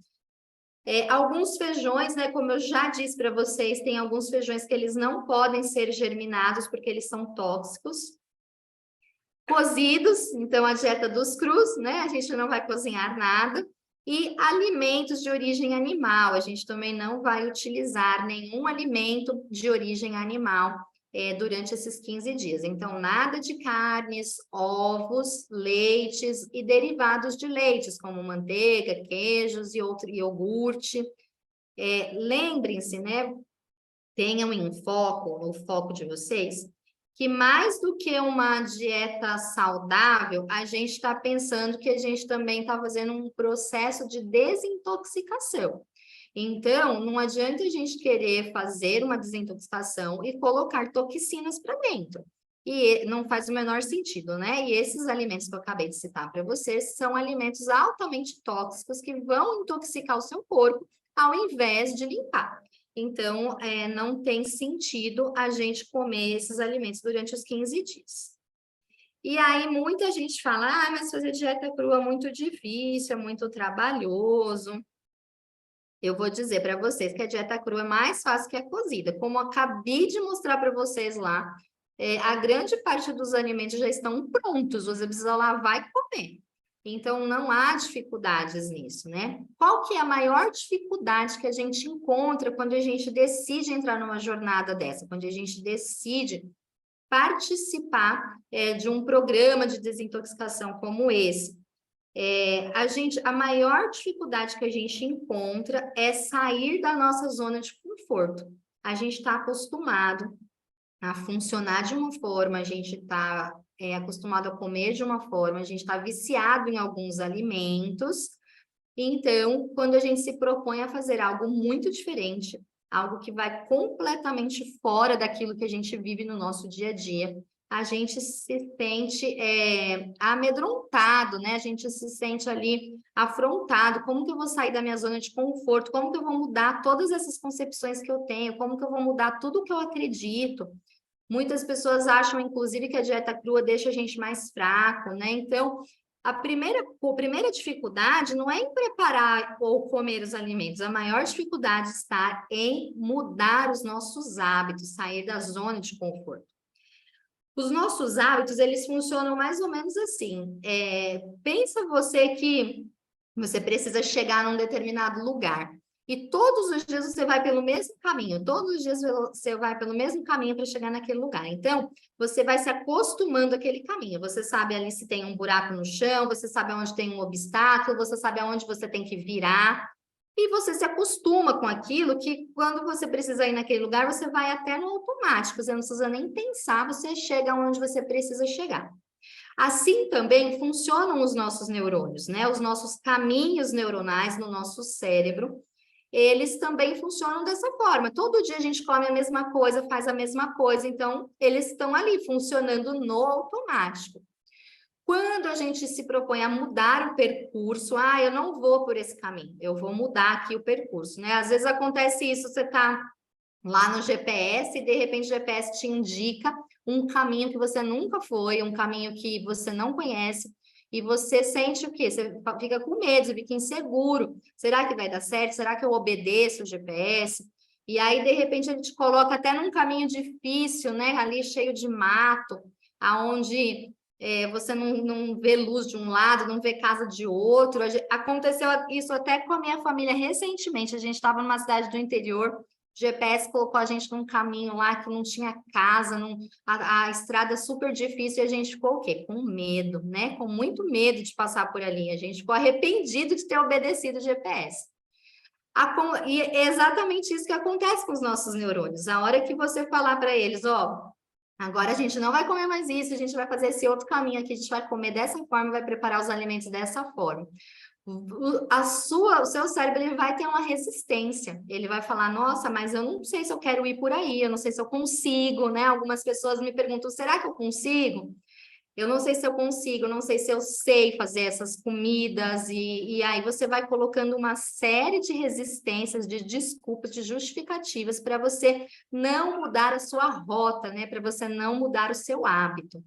Alguns feijões, né, como eu já disse para vocês, tem alguns feijões que eles não podem ser germinados porque eles são tóxicos. Cozidos, então a dieta dos crus, né? A gente não vai cozinhar nada. E alimentos de origem animal, a gente também não vai utilizar nenhum alimento de origem animal durante esses 15 dias. Então, nada de carnes, ovos, leites e derivados de leites, como manteiga, queijos e outro iogurte. Lembrem-se, né? Tenham em foco, no foco de vocês, que mais do que uma dieta saudável, a gente está pensando que a gente também está fazendo um processo de desintoxicação. Então, não adianta a gente querer fazer uma desintoxicação e colocar toxinas para dentro. E não faz o menor sentido, né? E esses alimentos que eu acabei de citar para vocês são alimentos altamente tóxicos que vão intoxicar o seu corpo ao invés de limpar. Então, não tem sentido a gente comer esses alimentos durante os 15 dias. E aí, muita gente fala, mas fazer dieta crua é muito difícil, é muito trabalhoso. Eu vou dizer para vocês que a dieta crua é mais fácil que a cozida. Como eu acabei de mostrar para vocês lá, a grande parte dos alimentos já estão prontos, você precisa lavar e comer. Então, não há dificuldades nisso, né? Qual que é a maior dificuldade que a gente encontra quando a gente decide entrar numa jornada dessa? Quando a gente decide participar de um programa de desintoxicação como esse? A maior dificuldade que a gente encontra é sair da nossa zona de conforto. A gente está acostumado a funcionar de uma forma, a gente está acostumado a comer de uma forma, a gente está viciado em alguns alimentos. Então, quando a gente se propõe a fazer algo muito diferente, algo que vai completamente fora daquilo que a gente vive no nosso dia a dia, a gente se sente amedrontado, né? A gente se sente ali afrontado. Como que eu vou sair da minha zona de conforto? Como que eu vou mudar todas essas concepções que eu tenho? Como que eu vou mudar tudo que eu acredito? Muitas pessoas acham, inclusive, que a dieta crua deixa a gente mais fraco, né? Então, a primeira dificuldade não é em preparar ou comer os alimentos, a maior dificuldade está em mudar os nossos hábitos, sair da zona de conforto. Os nossos hábitos, eles funcionam mais ou menos assim. Pensa você que você precisa chegar num determinado lugar e todos os dias você vai pelo mesmo caminho, todos os dias você vai pelo mesmo caminho para chegar naquele lugar. Então, você vai se acostumando àquele caminho. Você sabe ali se tem um buraco no chão, você sabe onde tem um obstáculo, você sabe aonde você tem que virar. E você se acostuma com aquilo que quando você precisa ir naquele lugar, você vai até no automático, você não precisa nem pensar, você chega onde você precisa chegar. Assim também funcionam os nossos neurônios, né? Os nossos caminhos neuronais no nosso cérebro, eles também funcionam dessa forma. Todo dia a gente come a mesma coisa, faz a mesma coisa, então eles estão ali funcionando no automático. Quando a gente se propõe a mudar o percurso, eu não vou por esse caminho, eu vou mudar aqui o percurso, né? Às vezes acontece isso, você está lá no GPS e de repente o GPS te indica um caminho que você nunca foi, um caminho que você não conhece, e você sente o quê? Você fica com medo, você fica inseguro. Será que vai dar certo? Será que eu obedeço o GPS? E aí, de repente, a gente coloca até num caminho difícil, né? Ali cheio de mato, aonde você não vê luz de um lado, não vê casa de outro. Aconteceu isso até com a minha família recentemente. A gente estava numa cidade do interior, o GPS colocou a gente num caminho lá que não tinha casa, a estrada super difícil, e a gente ficou o quê? Com medo, né? Com muito medo de passar por ali. A gente ficou arrependido de ter obedecido o GPS. E é exatamente isso que acontece com os nossos neurônios. A hora que você falar para eles, agora a gente não vai comer mais isso, a gente vai fazer esse outro caminho aqui, a gente vai comer dessa forma, vai preparar os alimentos dessa forma. O seu cérebro ele vai ter uma resistência, ele vai falar, nossa, mas eu não sei se eu quero ir por aí, eu não sei se eu consigo, né? Algumas pessoas me perguntam, será que eu consigo? Eu não sei se eu consigo, não sei se eu sei fazer essas comidas, e aí você vai colocando uma série de resistências, de desculpas, de justificativas para você não mudar a sua rota, né? Para você não mudar o seu hábito.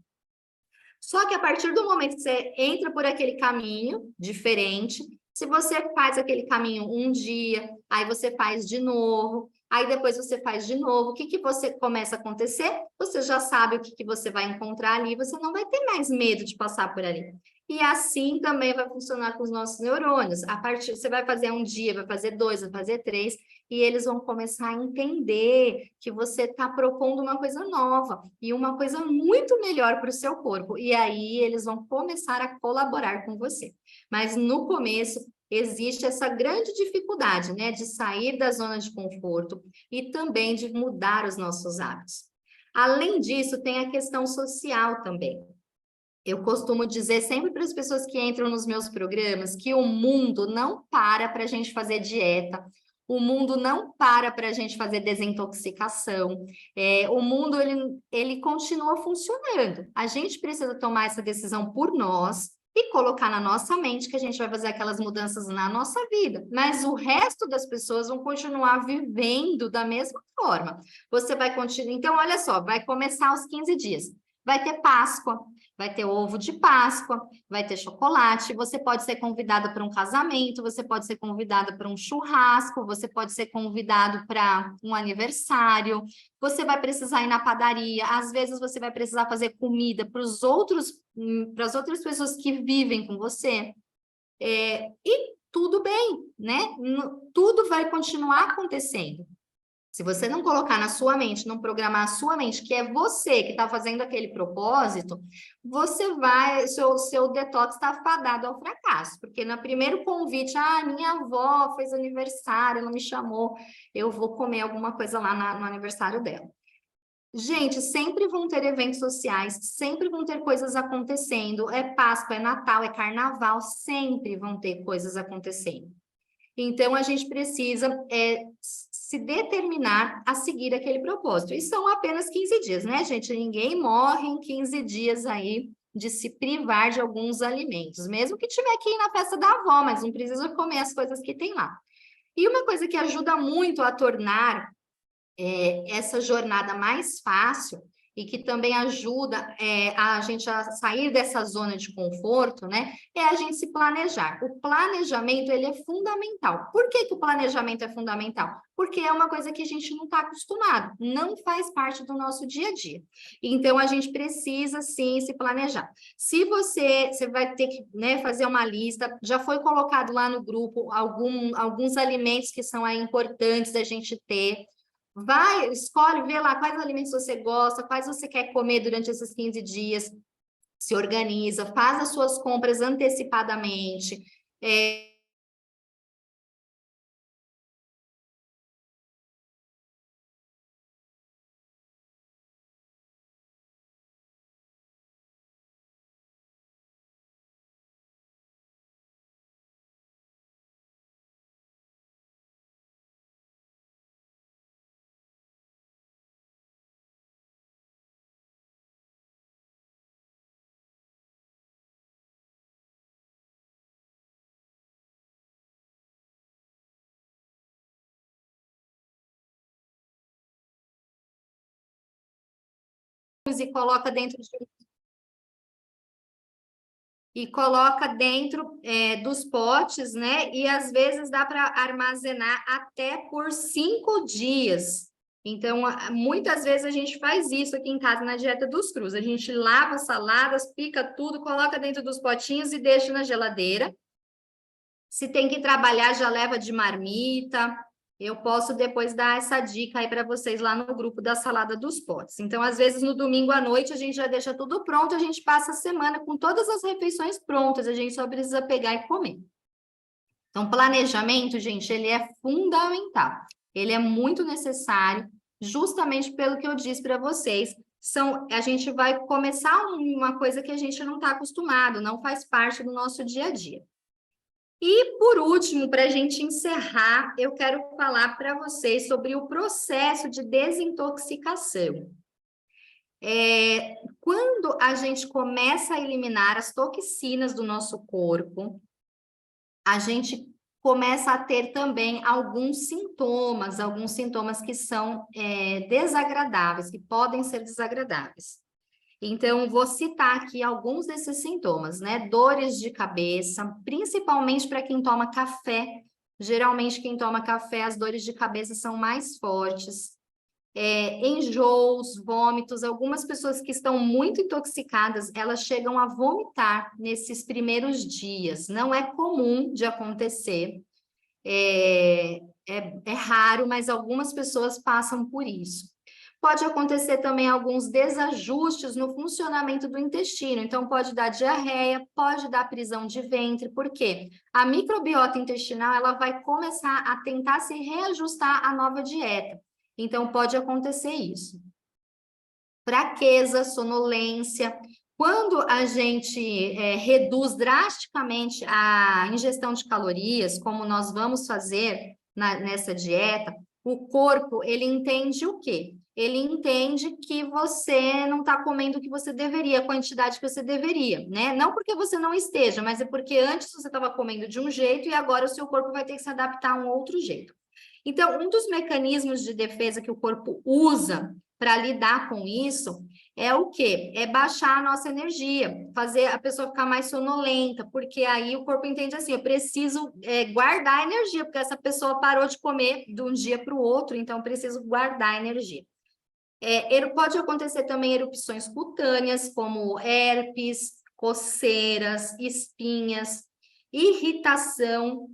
Só que a partir do momento que você entra por aquele caminho diferente, Se você faz aquele caminho um dia, aí você faz de novo, aí depois você faz de novo, o que que você começa a acontecer? Você já sabe o que que você vai encontrar ali, você não vai ter mais medo de passar por ali. E assim também vai funcionar com os nossos neurônios. A partir, você vai fazer um dia, vai fazer dois, vai fazer três, e eles vão começar a entender que você está propondo uma coisa nova e uma coisa muito melhor para o seu corpo. E aí eles vão começar a colaborar com você. Mas no começo existe essa grande dificuldade, né, de sair da zona de conforto e também de mudar os nossos hábitos. Além disso, tem a questão social também. Eu costumo dizer sempre para as pessoas que entram nos meus programas que o mundo não para a gente fazer dieta, o mundo não para a gente fazer desintoxicação, o mundo ele continua funcionando. A gente precisa tomar essa decisão por nós e colocar na nossa mente que a gente vai fazer aquelas mudanças na nossa vida, mas o resto das pessoas vão continuar vivendo da mesma forma. Você vai continuar, então olha só, vai começar aos 15 dias. Vai ter Páscoa, vai ter ovo de Páscoa, vai ter chocolate, você pode ser convidado para um casamento, você pode ser convidado para um churrasco, você pode ser convidado para um aniversário, você vai precisar ir na padaria, às vezes você vai precisar fazer comida para as outras pessoas que vivem com você. E tudo bem, né? Tudo vai continuar acontecendo. Se você não colocar na sua mente, não programar a sua mente, que é você que está fazendo aquele propósito, você vai, seu detox está fadado ao fracasso, porque no primeiro convite, minha avó fez aniversário, não me chamou, eu vou comer alguma coisa lá no aniversário dela. Gente, sempre vão ter eventos sociais, sempre vão ter coisas acontecendo, é Páscoa, é Natal, é Carnaval, sempre vão ter coisas acontecendo. Então, a gente precisa se determinar a seguir aquele propósito. E são apenas 15 dias, né, gente? Ninguém morre em 15 dias aí de se privar de alguns alimentos, mesmo que tiver que ir na festa da avó, mas não precisa comer as coisas que tem lá. E uma coisa que ajuda muito a tornar essa jornada mais fácil e que também ajuda a gente a sair dessa zona de conforto, né? É a gente se planejar. O planejamento, ele é fundamental. Por que que o planejamento é fundamental? Porque é uma coisa que a gente não está acostumado, não faz parte do nosso dia a dia. Então, a gente precisa, sim, se planejar. Se você vai ter que, né, fazer uma lista, já foi colocado lá no grupo alguns alimentos que são aí importantes da gente ter. Vai, escolhe, vê lá quais alimentos você gosta, quais você quer comer durante esses 15 dias, se organiza, faz as suas compras antecipadamente. E coloca dentro dos potes, né? E às vezes dá para armazenar até por 5 dias. Então, muitas vezes a gente faz isso aqui em casa na dieta dos crus. A gente lava saladas, pica tudo, coloca dentro dos potinhos e deixa na geladeira. Se tem que trabalhar, já leva de marmita. Eu posso depois dar essa dica aí para vocês lá no grupo da salada dos potes. Então, às vezes, no domingo à noite, a gente já deixa tudo pronto, a gente passa a semana com todas as refeições prontas, a gente só precisa pegar e comer. Então, planejamento, gente, ele é fundamental. Ele é muito necessário, justamente pelo que eu disse para vocês. A gente vai começar uma coisa que a gente não está acostumado, não faz parte do nosso dia a dia. E, por último, para a gente encerrar, eu quero falar para vocês sobre o processo de desintoxicação. Quando a gente começa a eliminar as toxinas do nosso corpo, a gente começa a ter também alguns sintomas que são desagradáveis, que podem ser desagradáveis. Então, vou citar aqui alguns desses sintomas, né? Dores de cabeça, principalmente para quem toma café. Geralmente, quem toma café, as dores de cabeça são mais fortes. Enjoos, vômitos. Algumas pessoas que estão muito intoxicadas, elas chegam a vomitar nesses primeiros dias. Não é comum de acontecer. É raro, mas algumas pessoas passam por isso. Pode acontecer também alguns desajustes no funcionamento do intestino. Então, pode dar diarreia, pode dar prisão de ventre. Por quê? A microbiota intestinal, ela vai começar a tentar se reajustar à nova dieta. Então, pode acontecer isso. Fraqueza, sonolência. Quando a gente reduz drasticamente a ingestão de calorias, como nós vamos fazer nessa dieta, o corpo, ele entende o quê? Ele entende que você não está comendo o que você deveria, a quantidade que você deveria, né? Não porque você não esteja, mas é porque antes você estava comendo de um jeito e agora o seu corpo vai ter que se adaptar a um outro jeito. Então, um dos mecanismos de defesa que o corpo usa para lidar com isso é o quê? É baixar a nossa energia, fazer a pessoa ficar mais sonolenta, porque aí o corpo entende assim, eu preciso guardar a energia, porque essa pessoa parou de comer de um dia para o outro, então eu preciso guardar a energia. Pode acontecer também erupções cutâneas, como herpes, coceiras, espinhas, irritação.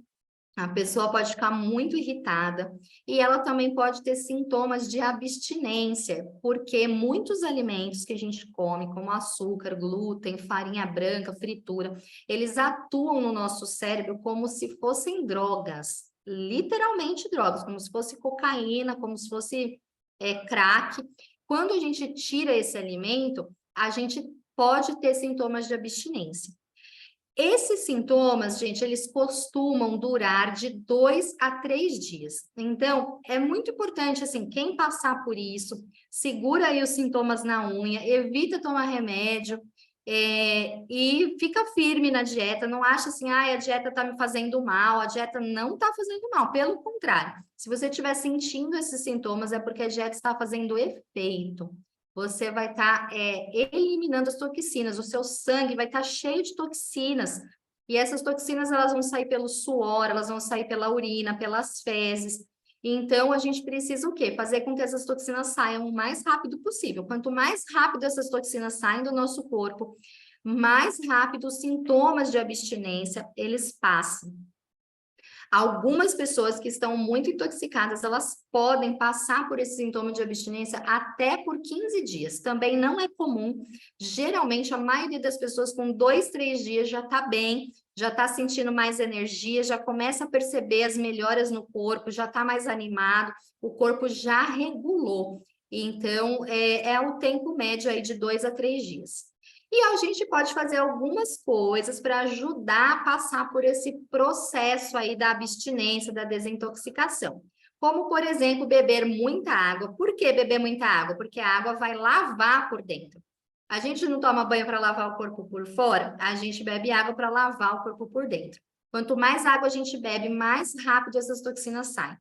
A pessoa pode ficar muito irritada e ela também pode ter sintomas de abstinência, porque muitos alimentos que a gente come, como açúcar, glúten, farinha branca, fritura, eles atuam no nosso cérebro como se fossem drogas, literalmente drogas, como se fosse cocaína, como se fosse crack. Quando a gente tira esse alimento, a gente pode ter sintomas de abstinência. Esses sintomas, gente, eles costumam durar de 2 a 3 dias. Então, é muito importante, assim, quem passar por isso, segura aí os sintomas na unha, evita tomar remédio, e fica firme na dieta. Não acha assim, a dieta está me fazendo mal, a dieta não está fazendo mal. Pelo contrário, se você estiver sentindo esses sintomas, é porque a dieta está fazendo efeito. Você vai estar eliminando as toxinas, o seu sangue vai estar cheio de toxinas, e essas toxinas elas vão sair pelo suor, elas vão sair pela urina, pelas fezes. Então, a gente precisa o quê? Fazer com que essas toxinas saiam o mais rápido possível. Quanto mais rápido essas toxinas saem do nosso corpo, mais rápido os sintomas de abstinência eles passam. Algumas pessoas que estão muito intoxicadas, elas podem passar por esse sintoma de abstinência até por 15 dias. Também não é comum. Geralmente, a maioria das pessoas com 2, 3 dias já está bem, já está sentindo mais energia, já começa a perceber as melhoras no corpo, já está mais animado, o corpo já regulou. Então, é o tempo médio aí de 2 a 3 dias. E a gente pode fazer algumas coisas para ajudar a passar por esse processo aí da abstinência, da desintoxicação. Como, por exemplo, beber muita água. Por que beber muita água? Porque a água vai lavar por dentro. A gente não toma banho para lavar o corpo por fora, a gente bebe água para lavar o corpo por dentro. Quanto mais água a gente bebe, mais rápido essas toxinas saem.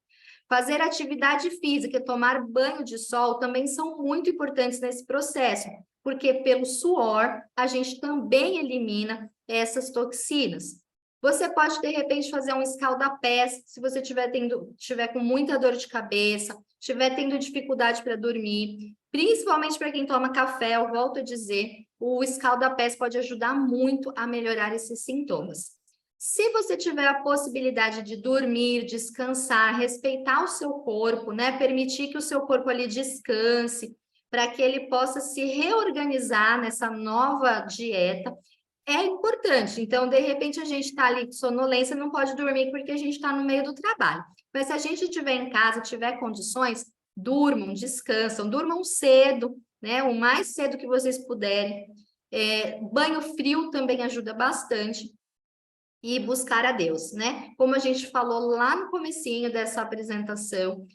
Fazer atividade física, tomar banho de sol também são muito importantes nesse processo, porque pelo suor a gente também elimina essas toxinas. Você pode, de repente, fazer um escalda-pés, se você tiver com muita dor de cabeça, estiver tendo dificuldade para dormir, principalmente para quem toma café, eu volto a dizer, o escalda-pés pode ajudar muito a melhorar esses sintomas. Se você tiver a possibilidade de dormir, descansar, respeitar o seu corpo, né? Permitir que o seu corpo ali descanse, para que ele possa se reorganizar nessa nova dieta, é importante. Então, de repente, a gente está ali com sonolência, não pode dormir porque a gente está no meio do trabalho. Mas se a gente estiver em casa, tiver condições, durmam, descansam, durmam cedo, né? O mais cedo que vocês puderem. Banho frio também ajuda bastante. E buscar a Deus, né? Como a gente falou lá no comecinho dessa apresentação,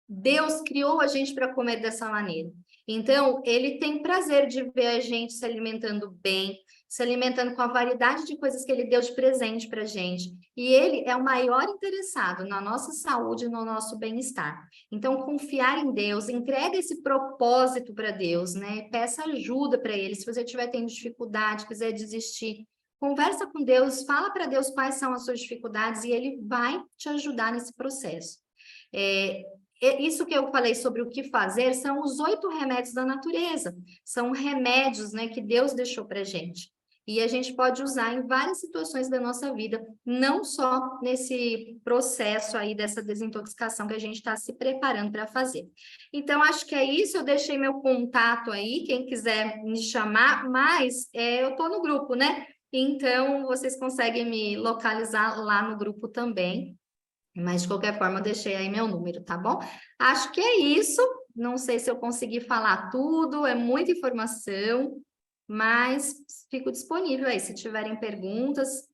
Deus criou a gente para comer dessa maneira. Então, ele tem prazer de ver a gente se alimentando bem, se alimentando com a variedade de coisas que ele deu de presente para a gente. E ele é o maior interessado na nossa saúde e no nosso bem-estar. Então, confiar em Deus, entrega esse propósito para Deus, né? Peça ajuda para ele. Se você estiver tendo dificuldade, quiser desistir, conversa com Deus, fala para Deus quais são as suas dificuldades e ele vai te ajudar nesse processo. Isso que eu falei sobre o que fazer são os 8 remédios da natureza. São remédios, né, que Deus deixou para gente. E a gente pode usar em várias situações da nossa vida, não só nesse processo aí dessa desintoxicação que a gente está se preparando para fazer. Então, acho que é isso. Eu deixei meu contato aí, quem quiser me chamar, mas eu estou no grupo, né? Então, vocês conseguem me localizar lá no grupo também. Mas, de qualquer forma, eu deixei aí meu número, tá bom? Acho que é isso. Não sei se eu consegui falar tudo, é muita informação, mas fico disponível aí. Se tiverem perguntas,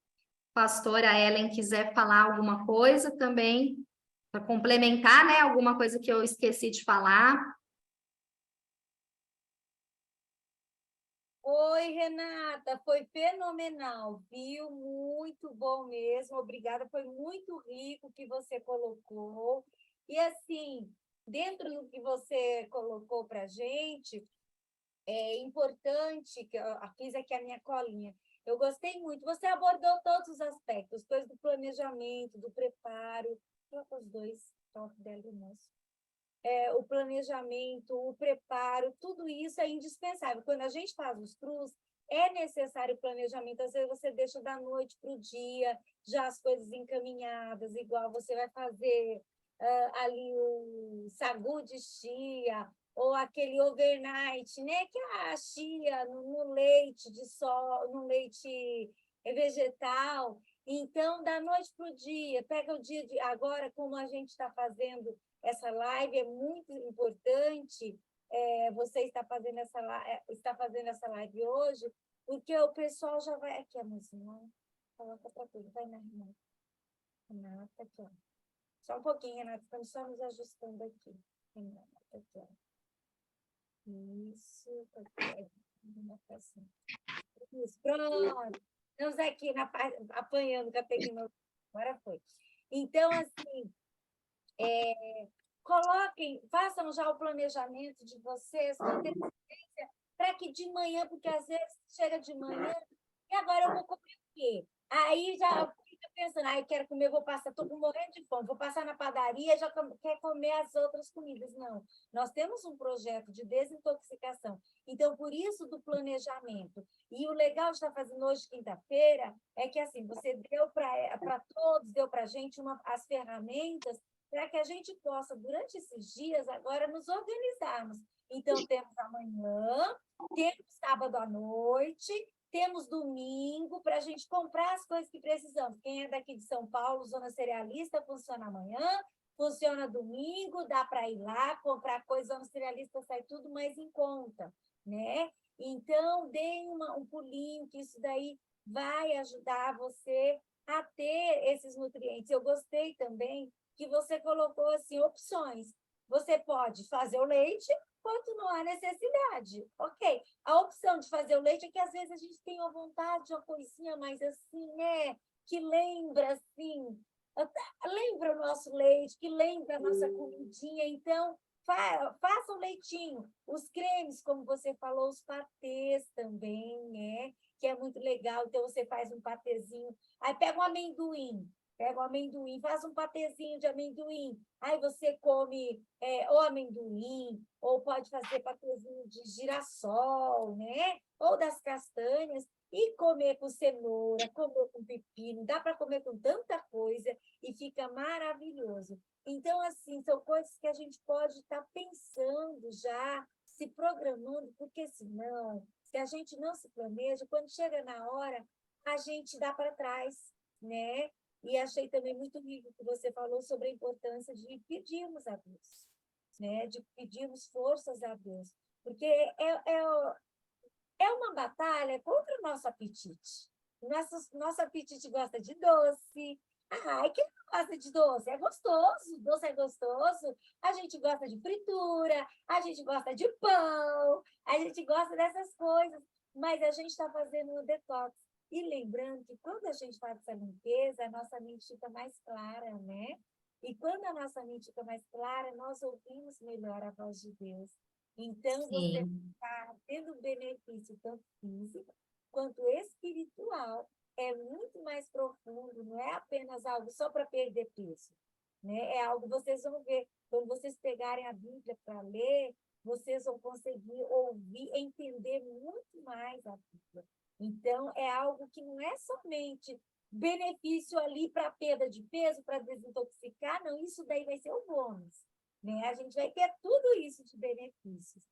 pastora Ellen quiser falar alguma coisa também, para complementar, né? Alguma coisa que eu esqueci de falar. Oi, Renata, foi fenomenal, viu? Muito bom mesmo, obrigada, foi muito rico o que você colocou. E assim, dentro do que você colocou para a gente, é importante, que eu fiz aqui a minha colinha, eu gostei muito, você abordou todos os aspectos, coisas do planejamento, do preparo, os dois, top dela, moço. O planejamento, o preparo, tudo isso é indispensável. Quando a gente faz os crus, é necessário planejamento. Às vezes você deixa da noite para o dia, já as coisas encaminhadas, igual você vai fazer ali o sagu de chia, ou aquele overnight, né? Que é a chia no leite de sol, no leite vegetal. Então, da noite para o dia, pega o dia de agora, como a gente está fazendo essa live, é muito importante você está fazendo essa live hoje, porque o pessoal já vai... Aqui, amorzinho, coloca para tudo, vai na Renata. Renata, aqui, ó. Só um pouquinho, Renata, estamos só nos ajustando aqui. Renata, aqui, ó. Isso, aqui, isso, pronto. Estamos aqui apanhando com a tecnologia. Agora foi. Então, assim, coloquem, façam já o planejamento de vocês com antecedência, para que de manhã, porque às vezes chega de manhã, e agora eu vou comer o quê? Aí já fica pensando, eu quero comer, estou morrendo de fome, vou passar na padaria, já quer comer as outras comidas. Não, nós temos um projeto de desintoxicação, então por isso do planejamento. E o legal de estar fazendo hoje, quinta-feira, é que assim, você deu para todos, deu para a gente as ferramentas para que a gente possa, durante esses dias, agora nos organizarmos. Então, temos amanhã, temos sábado à noite, temos domingo para a gente comprar as coisas que precisamos. Quem é daqui de São Paulo, Zona Cerealista, funciona amanhã, funciona domingo, dá para ir lá, comprar coisa, Zona Cerealista sai tudo mais em conta, né? Então, deem um pulinho, que isso daí vai ajudar você a ter esses nutrientes. Eu gostei também que você colocou assim, opções. Você pode fazer o leite quando não há necessidade. Ok. A opção de fazer o leite é que às vezes a gente tem uma vontade de uma coisinha mais assim, né? Que lembra assim, lembra o nosso leite, que lembra a nossa comidinha. Então, faça o leitinho. Os cremes, como você falou, os patês também, né? Que é muito legal. Então, você faz um patezinho. Aí pega um amendoim. Pega o amendoim, faz um patezinho de amendoim. Aí você come ou amendoim, ou pode fazer patezinho de girassol, né? Ou das castanhas, e comer com cenoura, comer com pepino. Dá para comer com tanta coisa e fica maravilhoso. Então, assim, são coisas que a gente pode estar pensando já, se programando, porque senão, se a gente não se planeja, quando chega na hora, a gente dá para trás, né? E achei também muito rico que você falou sobre a importância de pedirmos a Deus, né? De pedirmos forças a Deus, porque é uma batalha contra o nosso apetite. Nosso apetite gosta de doce. Quem não gosta de doce? É gostoso, doce é gostoso. A gente gosta de fritura, a gente gosta de pão, a gente gosta dessas coisas. mas a gente está fazendo um detox. E lembrando que quando a gente faz essa limpeza, a nossa mente fica mais clara, né? E quando a nossa mente fica mais clara, nós ouvimos melhor a voz de Deus. Então, você Sim, está tendo um benefício tanto físico quanto espiritual. É muito mais profundo, não é apenas algo só para perder peso, né? É algo que vocês vão ver quando vocês pegarem a Bíblia para ler, vocês vão conseguir ouvir, entender muito mais a Bíblia. Então, é algo que não é somente benefício ali para perda de peso, para desintoxicar, não, isso daí vai ser o bônus, né? A gente vai ter tudo isso de benefícios.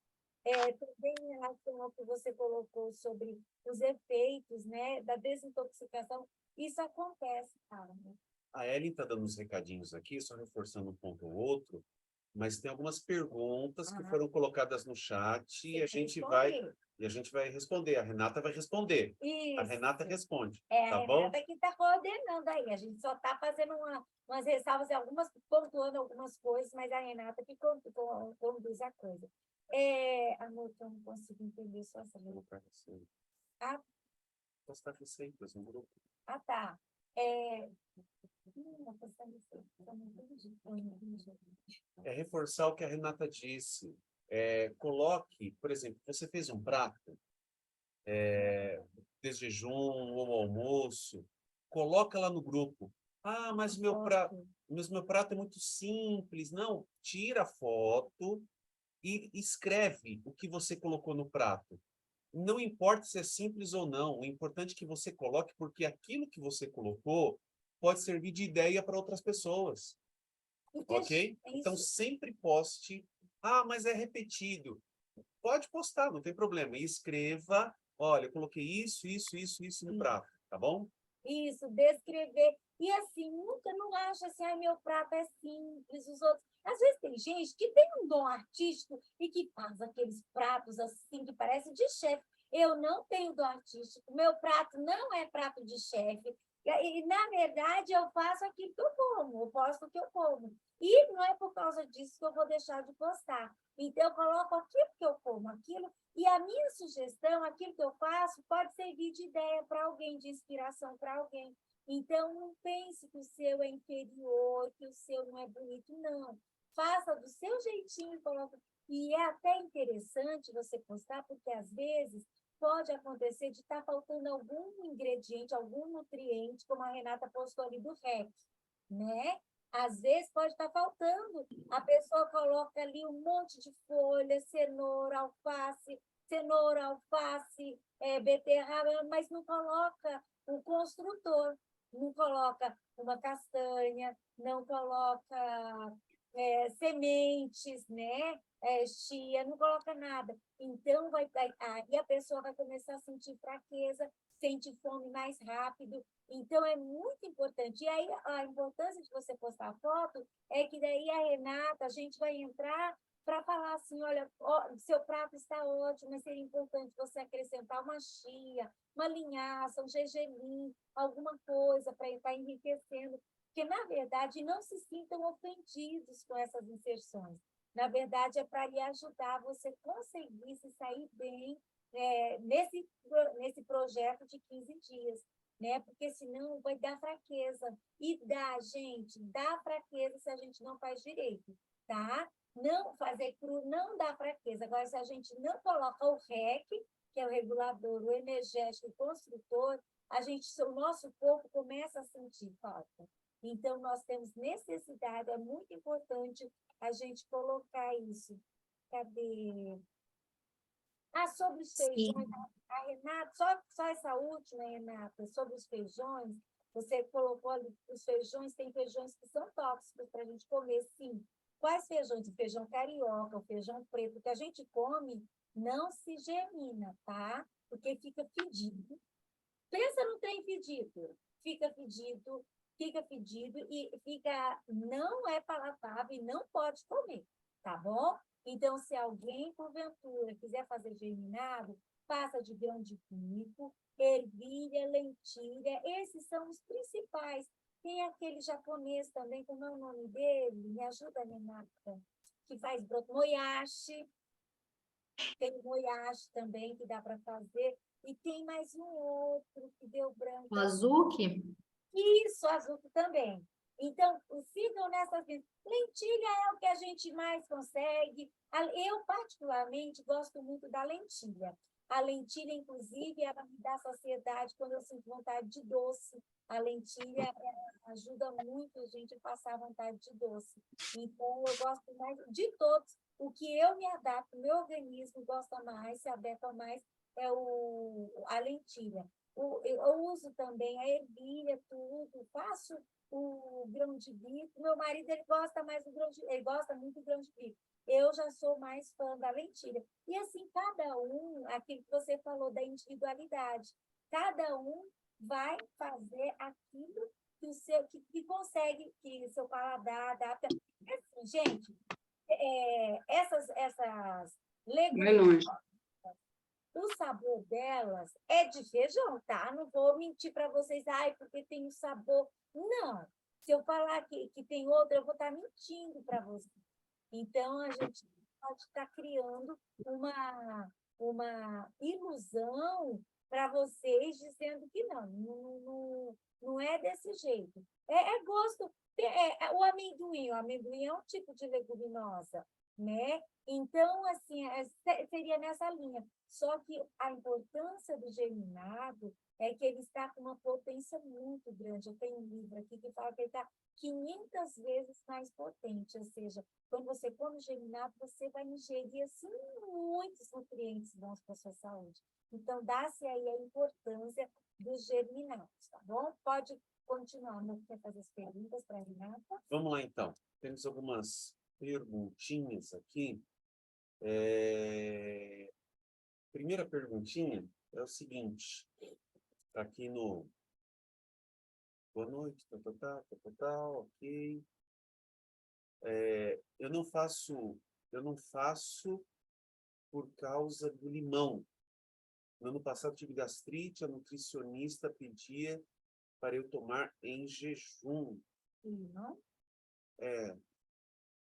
Também em relação ao que você colocou sobre os efeitos, né, da desintoxicação, isso acontece, cara, né? A Ellen está dando uns recadinhos aqui, só reforçando um ponto ou outro, mas tem algumas perguntas que foram colocadas no chat e a gente vai responder. A Renata vai responder. A Isso. Renata responde, É tá a bom? Renata que está coordenando aí. A gente só está fazendo umas ressalvas, pontuando algumas coisas, mas a Renata que conduz a coisa. Amor, eu não consigo entender só essa. Ah, Postar receitas no grupo. tá. Não, postar receitas. Eu não entendi. É reforçar o que a Renata disse. Coloque, por exemplo, você fez um prato, de jejum ou almoço, coloca lá no grupo. Ah, mas meu prato é muito simples. Não, tira a foto e escreve o que você colocou no prato. Não importa se é simples ou não, o importante é que você coloque, porque aquilo que você colocou pode servir de ideia para outras pessoas, ok? Então, sempre poste. Ah, mas é repetido. Pode postar, não tem problema. E escreva, olha, eu coloquei isso no prato, tá bom? Isso, descrever. E assim, nunca não acha assim, meu prato é simples, os outros. Às vezes tem gente que tem um dom artístico e que faz aqueles pratos assim, que parece de chefe. Eu não tenho dom artístico, meu prato não é prato de chefe. Na verdade, eu faço aquilo que eu como, eu posto o que eu como. E não é por causa disso que eu vou deixar de postar. Então, eu coloco aquilo que eu como, aquilo e a minha sugestão, aquilo que eu faço, pode servir de ideia para alguém, de inspiração para alguém. Então, não pense que o seu é inferior, que o seu não é bonito, não. Faça do seu jeitinho e coloque. E é até interessante você postar, porque às vezes pode acontecer de estar faltando algum ingrediente, algum nutriente, como a Renata postou ali do REC, né? Às vezes pode estar faltando. A pessoa coloca ali um monte de folha, cenoura, alface, beterraba, mas não coloca o construtor, não coloca uma castanha, não coloca sementes, né? Chia, não coloca nada. Então, e a pessoa vai começar a sentir fraqueza, sente fome mais rápido. Então, é muito importante. E aí, a importância de você postar a foto é que daí a Renata, a gente vai entrar para falar assim, olha, seu prato está ótimo, mas seria importante você acrescentar uma chia, uma linhaça, um gergelim, alguma coisa para estar enriquecendo. Porque, na verdade, não se sintam ofendidos com essas inserções. Na verdade, é para lhe ajudar você conseguir se sair bem nesse projeto de 15 dias, né? Porque senão vai dar fraqueza. E dá, gente, dá fraqueza se a gente não faz direito, tá? Não fazer cru não dá fraqueza. Agora, se a gente não coloca o REC, que é o regulador, o energético, o construtor, o nosso corpo começa a sentir falta. Então, nós temos necessidade, é muito importante a gente colocar isso. Cadê? Sobre os feijões, sim. a Renata, só essa última, Renata, sobre os feijões, você colocou ali, os feijões, tem feijões que são tóxicos para a gente comer, sim. Quais feijões? O feijão carioca, o feijão preto, que a gente come, não se germina, tá? Porque fica fedido. Pensa no trem fedido. Fica fedido e não é palatável e não pode comer, tá bom? Então, se alguém, porventura, quiser fazer germinado, faça de grão de bico, ervilha, lentilha, esses são os principais. Tem aquele japonês também, como é o nome dele? Me ajuda, Renata, que faz broto, moyashi. Tem moyashi também, que dá para fazer. e tem mais um outro que deu branco. O Azuki? Isso, azul também. Então, sigam nessas vidas. Lentilha é o que a gente mais consegue. Eu, particularmente, gosto muito da lentilha. A lentilha, inclusive, ela me dá saciedade quando eu sinto vontade de doce. A lentilha ajuda muito a gente a passar vontade de doce. Então, eu gosto mais de todos. O que eu me adapto, o meu organismo gosta mais, se adequa mais, é a lentilha. Eu uso também a ervilha, tudo, faço o grão de bico. Meu marido, ele gosta mais do grão de, ele gosta muito do grão de bico. Eu já sou mais fã da lentilha. E assim, cada um, aquilo que você falou da individualidade, cada um vai fazer aquilo que o seu que consegue, que o seu paladar adapta. Assim, gente, essas leguminosas, o sabor delas é de feijão, tá? Não vou mentir para vocês, porque tem um sabor. Não. Se eu falar que tem outro, eu vou estar mentindo para vocês. Então, a gente pode estar criando uma ilusão para vocês, dizendo que não é desse jeito. É gosto. O amendoim é um tipo de leguminosa, né? Então, assim, seria nessa linha. Só que a importância do germinado é que ele está com uma potência muito grande. Eu tenho um livro aqui que fala que ele está 500 vezes mais potente, ou seja, quando você come germinado, você vai ingerir assim, muitos nutrientes bons para a sua saúde. Então, dá-se aí a importância dos germinados, tá bom? Pode continuar, não quer fazer as perguntas para a Renata? Vamos lá, então. Temos algumas perguntinhas aqui. Primeira perguntinha é o seguinte. Está aqui no... Boa noite, ok. Eu não faço por causa do limão. No ano passado tive gastrite, a nutricionista pedia para eu tomar em jejum. Não?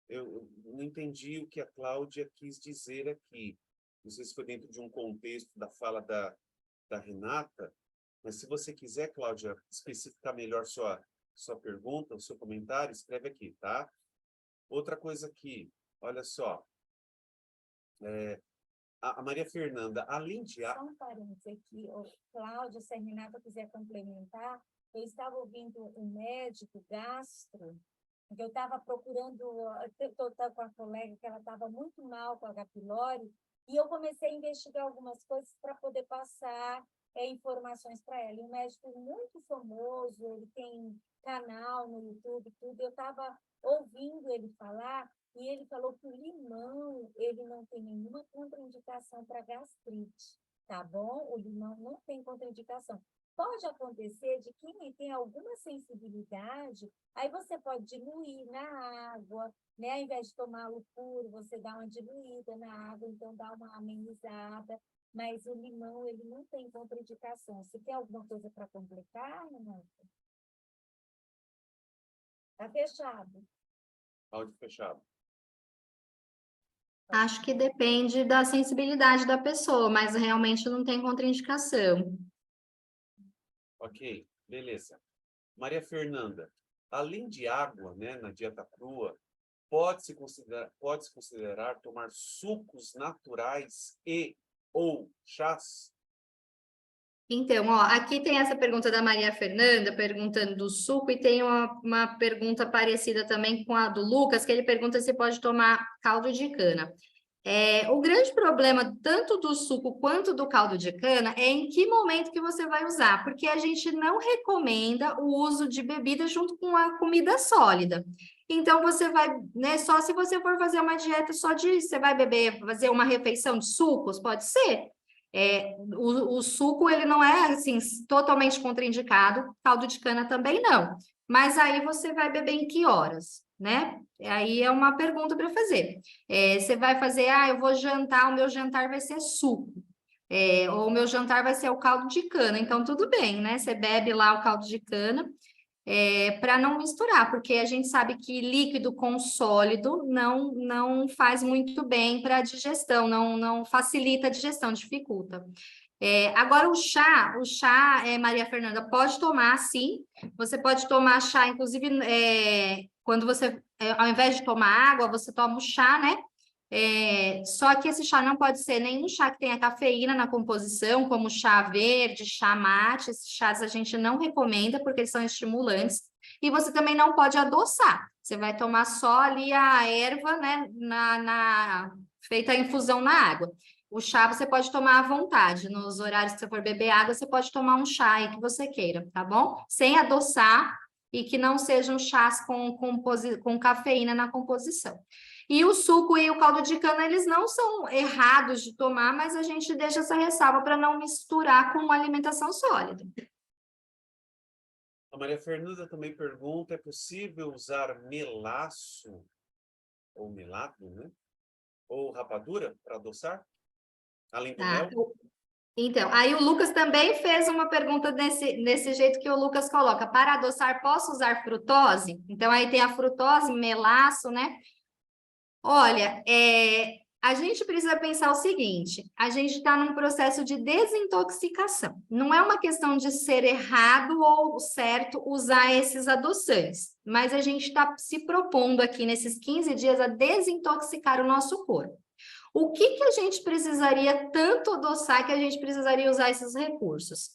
Eu não entendi o que a Cláudia quis dizer aqui. Não sei se foi dentro de um contexto da fala da Renata, mas se você quiser, Cláudia, especificar melhor sua pergunta, o seu comentário, escreve aqui, tá? Outra coisa aqui, olha só. A Maria Fernanda, além de... Só um parênteses aqui, Cláudia, se a Renata quiser complementar, eu estava ouvindo um médico gastro, que eu estava procurando, estou com a colega que ela estava muito mal com a H. pylori, e eu comecei a investigar algumas coisas para poder passar informações para ela. E um médico muito famoso, ele tem canal no YouTube, tudo. Eu estava ouvindo ele falar, e ele falou que o limão, ele não tem nenhuma contraindicação para gastrite, tá bom? O limão não tem contraindicação. Pode acontecer de quem tem alguma sensibilidade, aí você pode diluir na água, né? Ao invés de tomá-lo puro, você dá uma diluída na água, então dá uma amenizada. Mas o limão, ele não tem contraindicação. Você tem alguma coisa para completar, Renata? Está fechado. Áudio fechado. Acho que depende da sensibilidade da pessoa, mas realmente não tem contraindicação. Ok, beleza. Maria Fernanda, além de água, né, na dieta crua, pode-se considerar tomar sucos naturais ou chás? Então, aqui tem essa pergunta da Maria Fernanda, perguntando do suco, e tem uma pergunta parecida também com a do Lucas, que ele pergunta se pode tomar caldo de cana. O grande problema, tanto do suco quanto do caldo de cana, é em que momento que você vai usar, porque a gente não recomenda o uso de bebida junto com a comida sólida. Então, você vai, né, só se você for fazer uma dieta você vai fazer uma refeição de sucos, pode ser. O suco, ele não é, assim, totalmente contraindicado, caldo de cana também não. Mas aí você vai beber em que horas, né? Aí é uma pergunta para fazer. Você vai fazer, eu vou jantar, o meu jantar vai ser suco. Ou o meu jantar vai ser o caldo de cana. Então, tudo bem, né? Você bebe lá o caldo de cana, para não misturar, porque a gente sabe que líquido com sólido não faz muito bem para a digestão, não facilita a digestão, dificulta. Agora, o chá, Maria Fernanda, pode tomar, sim. Você pode tomar chá, inclusive, quando você, ao invés de tomar água, você toma o chá, né? Só que esse chá não pode ser nenhum chá que tenha cafeína na composição, como chá verde, chá mate. Esses chás a gente não recomenda, porque eles são estimulantes. E você também não pode adoçar. Você vai tomar só ali a erva, né? Feita a infusão na água. O chá você pode tomar à vontade. Nos horários que você for beber água, você pode tomar um chá aí que você queira, tá bom? Sem adoçar e que não sejam chás com cafeína na composição. E o suco e o caldo de cana, eles não são errados de tomar, mas a gente deixa essa ressalva para não misturar com uma alimentação sólida. A Maria Fernanda também pergunta, é possível usar melaço, ou melato, né? Ou rapadura para adoçar? Além do mel? Então, aí o Lucas também fez uma pergunta nesse jeito que o Lucas coloca. Para adoçar, posso usar frutose? Então, aí tem a frutose, melaço, né? Olha, a gente precisa pensar o seguinte, a gente está num processo de desintoxicação. Não é uma questão de ser errado ou certo usar esses adoçantes, mas a gente está se propondo aqui nesses 15 dias a desintoxicar o nosso corpo. O que a gente precisaria tanto adoçar que a gente precisaria usar esses recursos?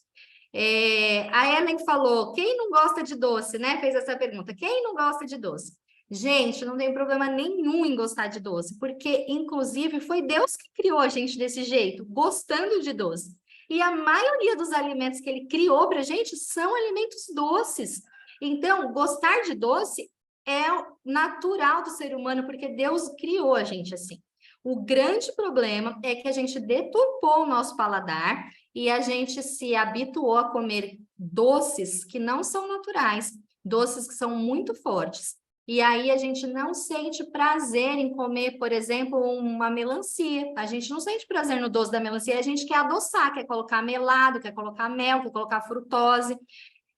A Ellen falou, quem não gosta de doce, né? Fez essa pergunta, quem não gosta de doce? Gente, não tem problema nenhum em gostar de doce, porque, inclusive, foi Deus que criou a gente desse jeito, gostando de doce. E a maioria dos alimentos que ele criou para a gente são alimentos doces. Então, gostar de doce é natural do ser humano, porque Deus criou a gente assim. O grande problema é que a gente deturpou o nosso paladar e a gente se habituou a comer doces que não são naturais, doces que são muito fortes. E aí a gente não sente prazer em comer, por exemplo, uma melancia. A gente não sente prazer no doce da melancia, a gente quer adoçar, quer colocar melado, quer colocar mel, quer colocar frutose.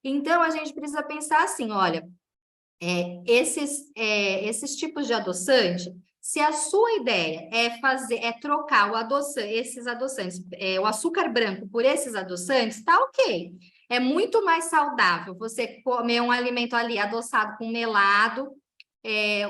Então, a gente precisa pensar assim, olha, esses tipos de adoçante, se a sua ideia é trocar esses adoçantes, o açúcar branco por esses adoçantes, tá ok. É muito mais saudável você comer um alimento ali adoçado com melado,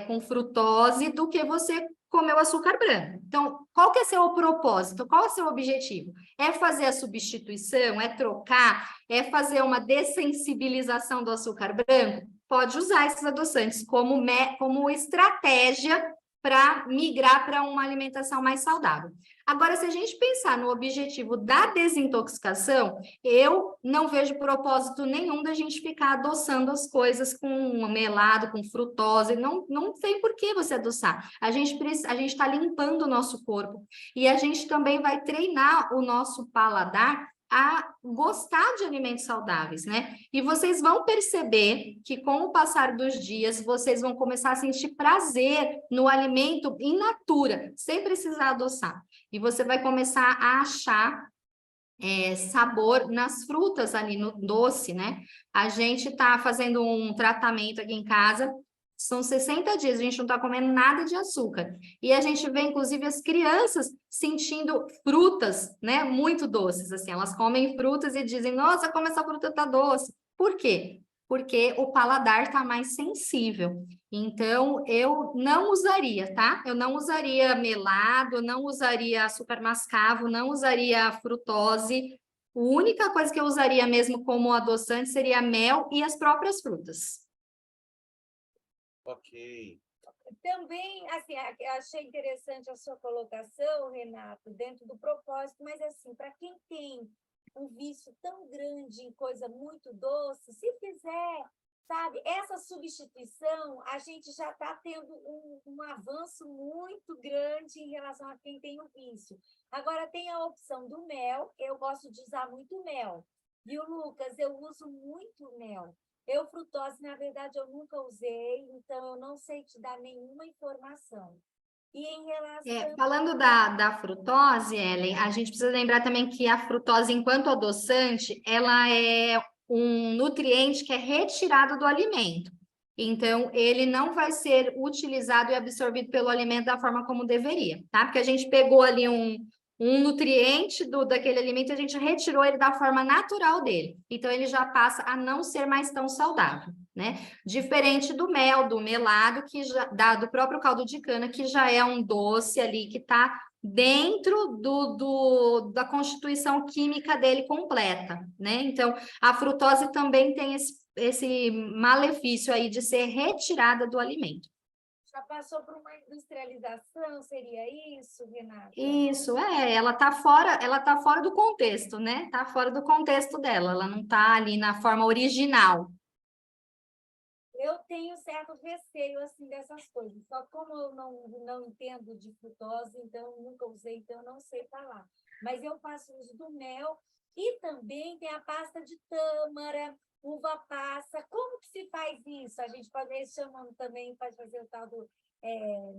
com frutose, do que você comer o açúcar branco. Então, qual que é seu propósito? Qual é o seu objetivo? É fazer a substituição? É trocar? É fazer uma dessensibilização do açúcar branco? Pode usar esses adoçantes como estratégia para migrar para uma alimentação mais saudável. Agora, se a gente pensar no objetivo da desintoxicação, eu não vejo propósito nenhum da gente ficar adoçando as coisas com melado, com frutose. Não tem por que você adoçar. A gente está limpando o nosso corpo e a gente também vai treinar o nosso paladar a gostar de alimentos saudáveis, né? E vocês vão perceber que com o passar dos dias, vocês vão começar a sentir prazer no alimento in natura, sem precisar adoçar. E você vai começar a achar sabor nas frutas ali no doce, né? A gente está fazendo um tratamento aqui em casa, são 60 dias, a gente não está comendo nada de açúcar. E a gente vê, inclusive, as crianças sentindo frutas, né? Muito doces, assim. Elas comem frutas e dizem, nossa, como essa fruta tá doce. Por quê? Porque o paladar está mais sensível. Então, eu não usaria, tá? Eu não usaria melado, não usaria açúcar mascavo, não usaria frutose. A única coisa que eu usaria mesmo como adoçante seria mel e as próprias frutas. Ok. Também, assim, achei interessante a sua colocação, Renato, dentro do propósito, mas, assim, para quem tem um vício tão grande em coisa muito doce, se fizer, sabe, essa substituição, a gente já está tendo um avanço muito grande em relação a quem tem o vício. Agora, tem a opção do mel, eu gosto de usar muito mel, viu, Lucas? Eu uso muito mel. Frutose, na verdade, eu nunca usei, então eu não sei te dar nenhuma informação. E em relação... Falando da frutose, Ellen, a gente precisa lembrar também que a frutose, enquanto adoçante, ela é um nutriente que é retirado do alimento. Então, ele não vai ser utilizado e absorvido pelo alimento da forma como deveria, tá? Porque a gente pegou ali um nutriente daquele alimento, a gente retirou ele da forma natural dele. Então, ele já passa a não ser mais tão saudável, né? Diferente do mel, do melado, do próprio caldo de cana, que já é um doce ali que está dentro da constituição química dele completa, né? Então, a frutose também tem esse malefício aí de ser retirada do alimento. Já passou por uma industrialização, seria isso, Renata? Isso, ela tá fora do contexto, né? Tá fora do contexto dela, ela não tá ali na forma original. Eu tenho certo receio assim dessas coisas. Só como eu não entendo de frutose, então nunca usei, então eu não sei falar. Mas eu faço uso do mel e também tem a pasta de tâmara, uva passa. Como que se faz isso? A gente pode ir chamando também, pode fazer o tal do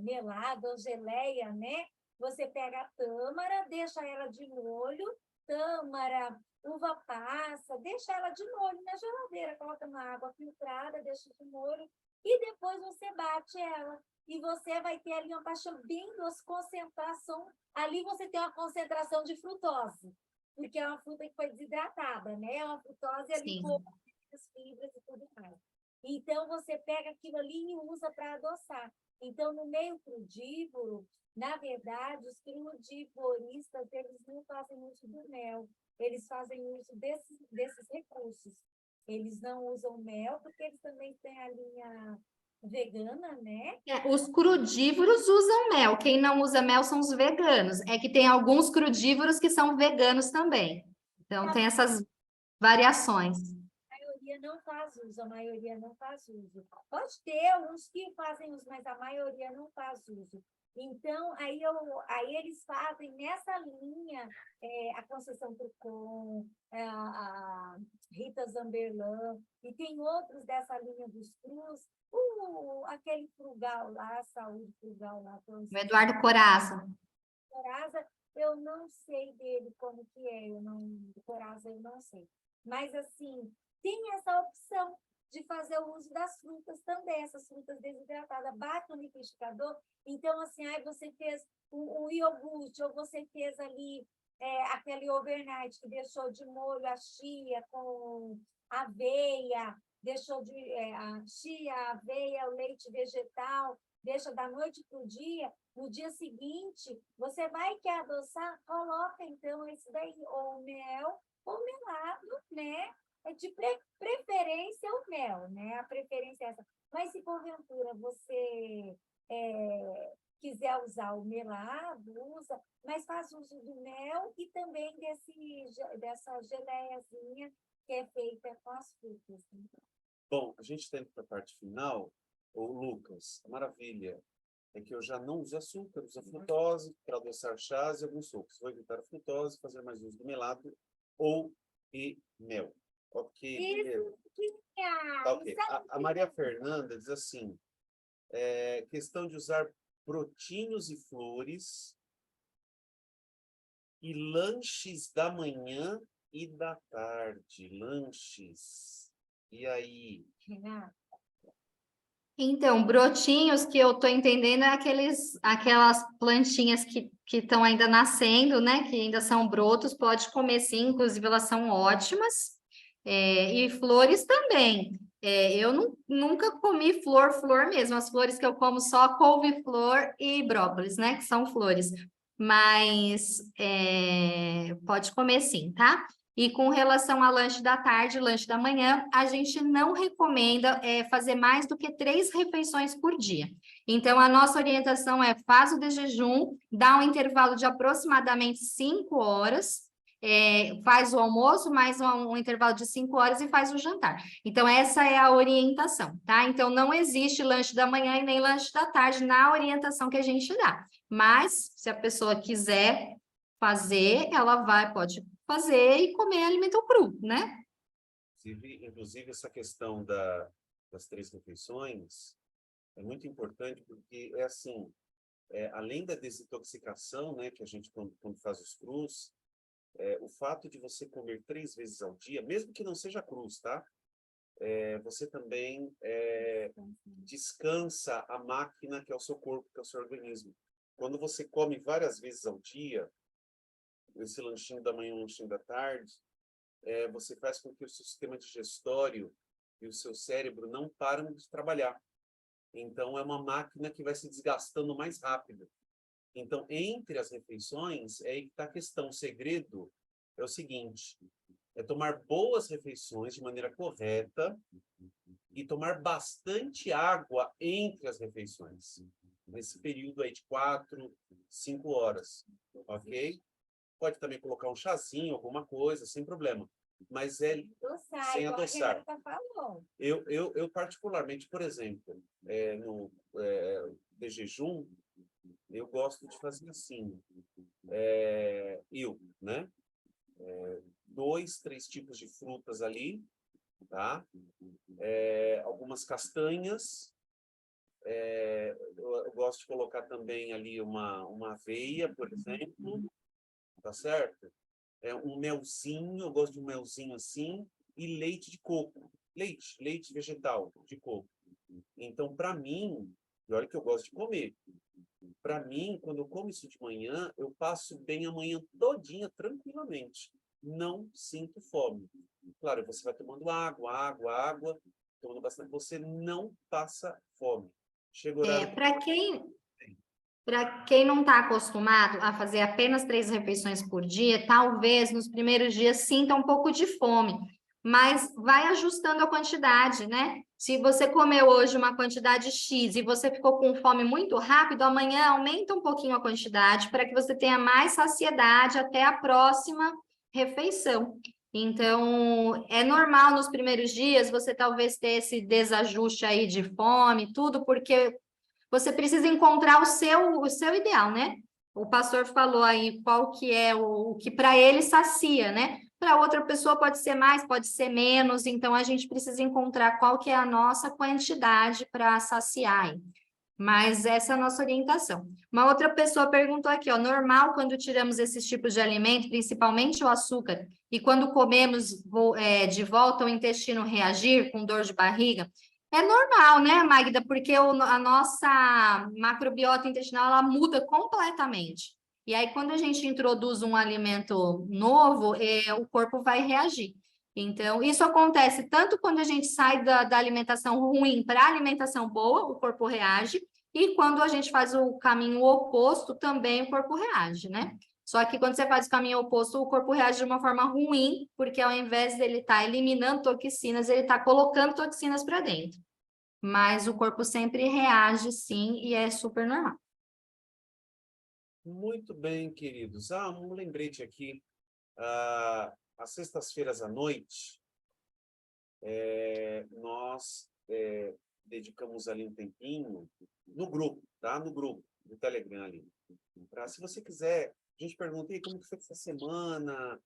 melado ou geleia, né? Você pega a tâmara, deixa ela de molho, tâmara, uva passa, deixa ela de molho na geladeira, coloca na água filtrada, deixa de molho, e depois você bate ela. E você vai ter ali uma pasta bem doce, concentração. Ali você tem uma concentração de frutose, porque é uma fruta que foi desidratada, né? É uma frutose ali Sim. com as fibras e tudo mais. Então, você pega aquilo ali e usa para adoçar. Então, no meio crudívoro, na verdade, os crudivoristas, eles não fazem uso do mel, eles fazem uso desses recursos. Eles não usam mel, porque eles também têm a linha vegana, né? Os crudívoros usam mel, quem não usa mel são os veganos. É que tem alguns crudívoros que são veganos também. Então, tem essas variações. A maioria não faz uso, a maioria não faz uso. Pode ter uns que fazem uso, mas a maioria não faz uso. Então, aí eles fazem nessa linha a Conceição Trucon, a Rita Zamberlan, e tem outros dessa linha dos Cruz, aquele frugal lá, Saúde Frugal lá. O Eduardo Coraza. Coraza, eu não sei dele como que é, Coraza eu não sei. Mas, assim, tem essa opção de fazer o uso das frutas também, essas frutas desidratadas, bate no liquidificador, então, assim, aí você fez o iogurte, ou você fez ali aquele overnight que deixou de molho a chia com aveia, deixou a chia, a aveia, o leite vegetal, deixa da noite para o dia, no dia seguinte, você vai querer adoçar, coloca, então, esse daí, ou mel, ou melado, né? É de preferência o mel, né? A preferência é essa. Mas se porventura você quiser usar o melado, usa, mas faz uso do mel e também dessa geleiazinha que é feita com as frutas. Né? Bom, a gente está indo para a parte final. Ô, Lucas, a maravilha é que eu já não uso açúcar, uso a frutose para adoçar chás e alguns sucos. Vou evitar a frutose, fazer mais uso do melado e mel. Ok, beleza. Tá, ok. A Maria Fernanda diz assim, questão de usar brotinhos e flores e lanches da manhã e da tarde. Lanches. E aí? Renata? Então, brotinhos que eu estou entendendo é aquelas plantinhas que estão ainda nascendo, né? Que ainda são brotos, pode comer sim, inclusive elas são ótimas. E flores também. Eu nunca comi flor mesmo. As flores que eu como só couve-flor e brócolis, né? Que são flores. Mas pode comer sim, tá? E com relação ao lanche da tarde, lanche da manhã, a gente não recomenda fazer mais do que 3 refeições por dia. Então, a nossa orientação é faz o de jejum, dá um intervalo de aproximadamente 5 horas, faz o almoço, mais um intervalo de 5 horas e faz o jantar. Então, essa é a orientação, tá? Então, não existe lanche da manhã e nem lanche da tarde na orientação que a gente dá. Mas, se a pessoa quiser fazer, pode fazer e comer alimento cru, né? Inclusive essa questão das 3 refeições é muito importante porque é assim, além da desintoxicação, né, que a gente quando faz os crus, o fato de você comer 3 vezes ao dia, mesmo que não seja crus, tá? Você também descansa a máquina que é o seu corpo, que é o seu organismo. Quando você come várias vezes ao dia, esse lanchinho da manhã, um lanchinho da tarde, você faz com que o seu sistema digestório e o seu cérebro não param de trabalhar. Então, é uma máquina que vai se desgastando mais rápido. Então, entre as refeições, é aí que está a questão. O segredo é o seguinte, é tomar boas refeições de maneira correta e tomar bastante água entre as refeições. Nesse período aí de 4, 5 horas, ok? Pode também colocar um chazinho, alguma coisa, sem problema. Mas sem adoçar. A Renata falou. Eu particularmente, por exemplo, de jejum, eu gosto de fazer assim. Né? 2, 3 tipos de frutas ali, tá? Algumas castanhas. Eu gosto de colocar também ali uma aveia, por exemplo, tá certo? Um melzinho, eu gosto de um melzinho assim, e leite de coco. Leite vegetal de coco. Então, para mim, e olha que eu gosto de comer, para mim, quando eu como isso de manhã, eu passo bem a manhã todinha, tranquilamente. Não sinto fome. Claro, você vai tomando água, tomando bastante, você não passa fome. Chega o horário... Para quem não está acostumado a fazer apenas 3 refeições por dia, talvez nos primeiros dias sinta um pouco de fome, mas vai ajustando a quantidade, né? Se você comeu hoje uma quantidade X e você ficou com fome muito rápido, amanhã aumenta um pouquinho a quantidade para que você tenha mais saciedade até a próxima refeição. Então, é normal nos primeiros dias você talvez ter esse desajuste aí de fome, tudo, porque você precisa encontrar o seu ideal, né? O pastor falou aí qual que é o que para ele sacia, né? Para outra pessoa pode ser mais, pode ser menos, então a gente precisa encontrar qual que é a nossa quantidade para saciar. Mas essa é a nossa orientação. Uma outra pessoa perguntou aqui, ó, normal quando tiramos esses tipos de alimento, principalmente o açúcar, e quando comemos de volta o intestino reagir com dor de barriga? É normal, né, Magda? Porque a nossa macrobiota intestinal, ela muda completamente. E aí, quando a gente introduz um alimento novo, o corpo vai reagir. Então, isso acontece tanto quando a gente sai da alimentação ruim para a alimentação boa, o corpo reage, e quando a gente faz o caminho oposto, também o corpo reage, né? Só que quando você faz o caminho oposto, o corpo reage de uma forma ruim, porque ao invés dele estar eliminando toxinas, ele está colocando toxinas para dentro. Mas o corpo sempre reage, sim, e é super normal. Muito bem, queridos. Um lembrete aqui. Às sextas-feiras à noite, nós dedicamos ali um tempinho no grupo, tá? No grupo, do Telegram ali. Se você quiser, a gente pergunta aí como que foi essa semana,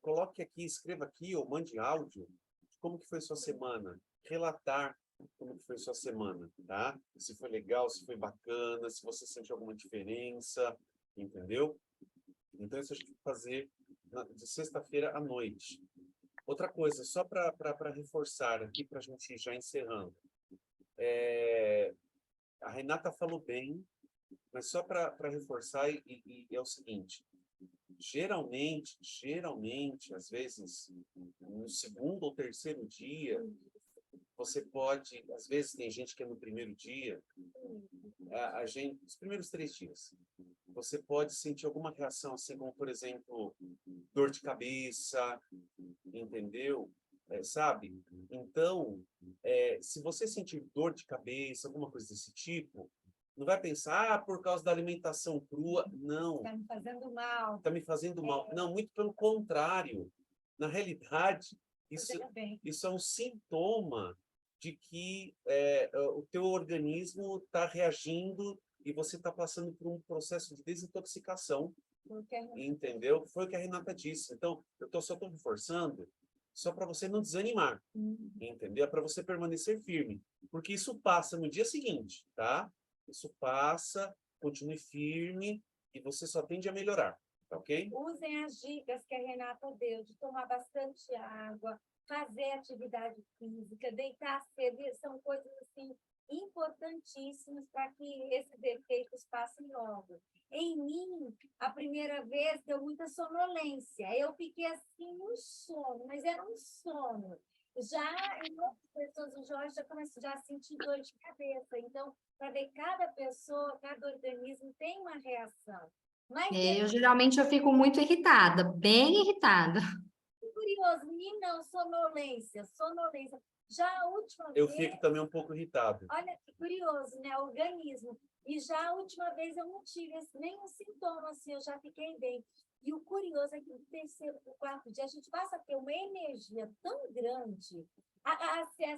coloque aqui, escreva aqui ou mande áudio como que foi sua semana, relatar como que foi sua semana, tá? Se foi legal, se foi bacana, se você sentiu alguma diferença, entendeu? Então isso a gente tem que fazer de sexta-feira à noite. Outra coisa, só para reforçar aqui, para a gente ir já encerrando. A Renata falou bem, mas só para reforçar, é o seguinte, geralmente, às vezes, no segundo ou terceiro dia, você pode, às vezes tem gente que é no primeiro dia, os primeiros 3 dias, você pode sentir alguma reação, assim como, por exemplo, dor de cabeça, entendeu? Sabe? Então, se você sentir dor de cabeça, alguma coisa desse tipo, não vai pensar, por causa da alimentação crua. Não. Está me fazendo mal. Está me fazendo mal. Não, muito pelo contrário. Na realidade, isso é um sintoma de que o teu organismo está reagindo e você está passando por um processo de desintoxicação. Entendeu? Foi o que a Renata disse. Então, só estou reforçando, só para você não desanimar. Entendeu? É para você permanecer firme. Porque isso passa no dia seguinte, tá? Isso passa, continue firme e você só tende a melhorar, tá ok? Usem as dicas que a Renata deu, de tomar bastante água, fazer atividade física, deitar cedo, são coisas assim importantíssimos para que esses efeitos passem logo. Em mim, a primeira vez deu muita sonolência. Eu fiquei assim no sono, mas era um sono. Já em outras pessoas, o Jorge já começou a sentir dor de cabeça. Então, para ver cada pessoa, cada organismo tem uma reação. Mas Geralmente eu fico muito irritada, bem irritada. curioso, menina, não, sonolência. Já a última Eu vez, fico também um pouco irritado. olha que curioso, né? Organismo. E já a última vez eu não tive nenhum sintoma, assim, eu já fiquei bem. E o curioso é que no terceiro, no quarto dia, a gente passa a ter uma energia tão grande.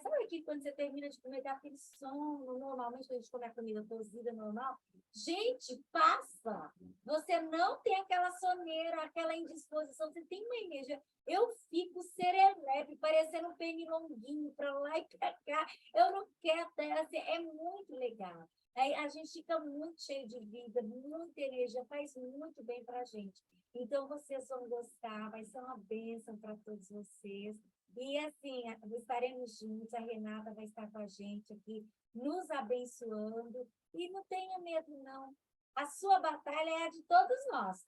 Sabe que quando você termina de comer, dá aquele sono, normalmente, quando a gente come a comida cozida normal, gente, passa! Você não tem aquela soneira, aquela indisposição, você tem uma energia. Eu fico serelepe, parecendo um pernilonguinho para lá e para cá. Eu não quero, assim, é muito legal. Aí a gente fica muito cheio de vida, muita energia, faz muito bem para a gente. Então, vocês vão gostar, vai ser uma bênção para todos vocês. E, assim, estaremos juntos, a Renata vai estar com a gente aqui, nos abençoando. E não tenha medo, não. A sua batalha é a de todos nós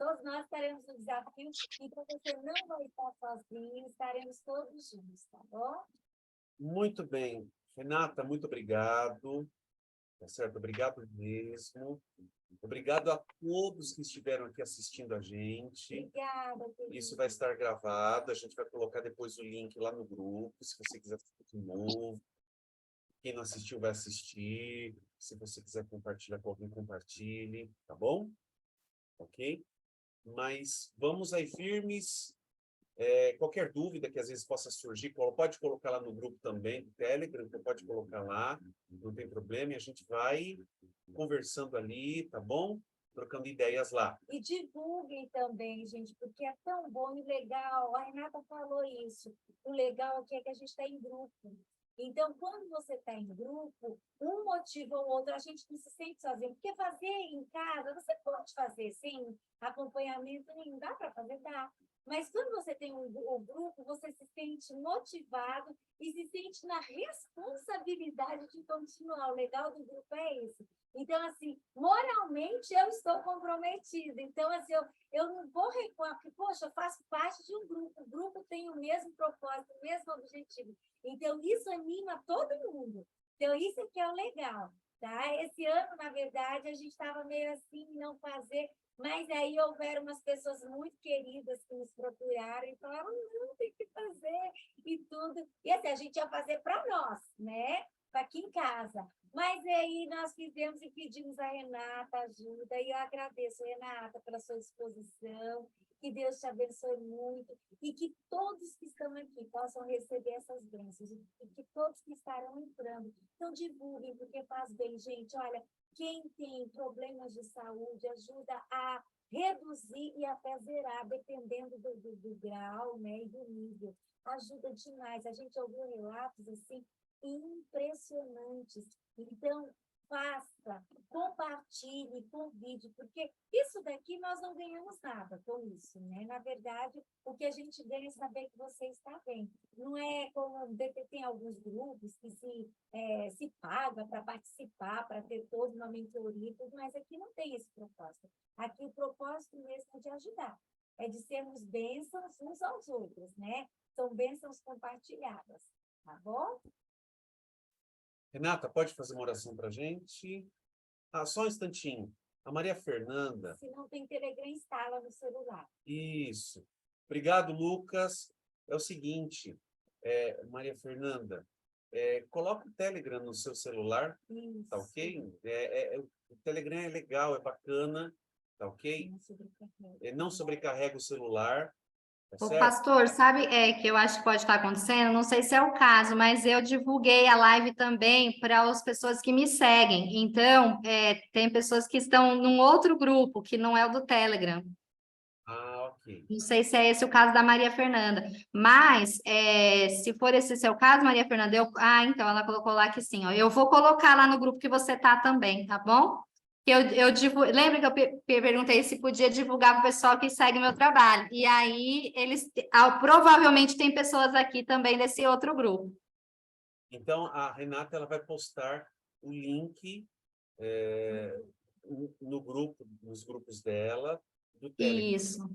estaremos no desafio, então você não vai estar sozinho, estaremos todos juntos, tá bom? Muito bem. Renata, muito obrigado. Tá certo? Obrigado mesmo. Obrigado a todos que estiveram aqui assistindo a gente. Obrigada, querida. Isso vai estar gravado. A gente vai colocar depois o link lá no grupo, se você quiser assistir de novo. Quem não assistiu vai assistir. Se você quiser compartilhar com alguém, compartilhe. Tá bom? Ok? Mas vamos aí firmes. Qualquer dúvida que às vezes possa surgir, pode colocar lá no grupo também, do Telegram, pode colocar lá, não tem problema, e a gente vai conversando ali, tá bom? Trocando ideias lá. E divulguem também, gente, porque é tão bom e legal. A Renata falou isso. O legal aqui é que a gente está em grupo. Então, quando você está em grupo, um motivo ou outro, a gente não se sente sozinho. Porque fazer em casa, você pode fazer, sim, acompanhamento nenhum, dá para fazer, dá. Mas quando você tem um grupo, você se sente motivado e se sente na responsabilidade de continuar. O legal do grupo é isso. Então, assim, moralmente eu estou comprometida. Então, assim, eu não vou recuar, porque, poxa, eu faço parte de um grupo. O grupo tem o mesmo propósito, o mesmo objetivo. Então, isso anima todo mundo. Então, isso é que é o legal, tá? Esse ano, na verdade, a gente estava meio assim, não fazer, mas aí houveram umas pessoas muito queridas que nos procuraram e falaram, não, tem que fazer e tudo. E assim, a gente ia fazer para nós, né? Aqui em casa. Mas aí nós fizemos e pedimos a Renata ajuda, e eu agradeço, Renata, pela sua disposição, que Deus te abençoe muito, e que todos que estão aqui possam receber essas bênçãos, e que todos que estarão entrando, então divulguem, porque faz bem, gente. Olha, quem tem problemas de saúde, ajuda a reduzir e até zerar, dependendo do grau, né, e do nível. Ajuda demais. A gente ouviu relatos, assim, impressionantes. Então, faça, compartilhe, convide, porque isso daqui nós não ganhamos nada com isso, né? Na verdade, o que a gente ganha é saber que você está bem. Não é como tem alguns grupos que se paga para participar, para ter toda uma mentoria, mas aqui não tem esse propósito. Aqui o propósito mesmo é de ajudar, é de sermos bênçãos uns aos outros, né? São bênçãos compartilhadas, tá bom? Renata, pode fazer uma oração para a gente? Só um instantinho. A Maria Fernanda... Se não tem Telegram, instala no celular. Isso. Obrigado, Lucas. É o seguinte, Maria Fernanda, coloca o Telegram no seu celular, Isso. tá ok? O Telegram é legal, é bacana, tá ok? Não sobrecarrega o celular. Tá Ô, certo? pastor, sabe que eu acho que pode estar acontecendo? Não sei se é o caso, mas eu divulguei a live também para as pessoas que me seguem. Então, tem pessoas que estão num outro grupo, que não é o do Telegram. Ok. Não sei se é esse o caso da Maria Fernanda, mas se for esse seu caso, Maria Fernanda, então ela colocou lá que sim, ó, eu vou colocar lá no grupo que você tá também, tá bom? Lembra que eu perguntei se podia divulgar para o pessoal que segue meu trabalho, e aí eles provavelmente tem pessoas aqui também desse outro grupo. Então, a Renata ela vai postar o link nos grupos dela, do Telegram. Isso,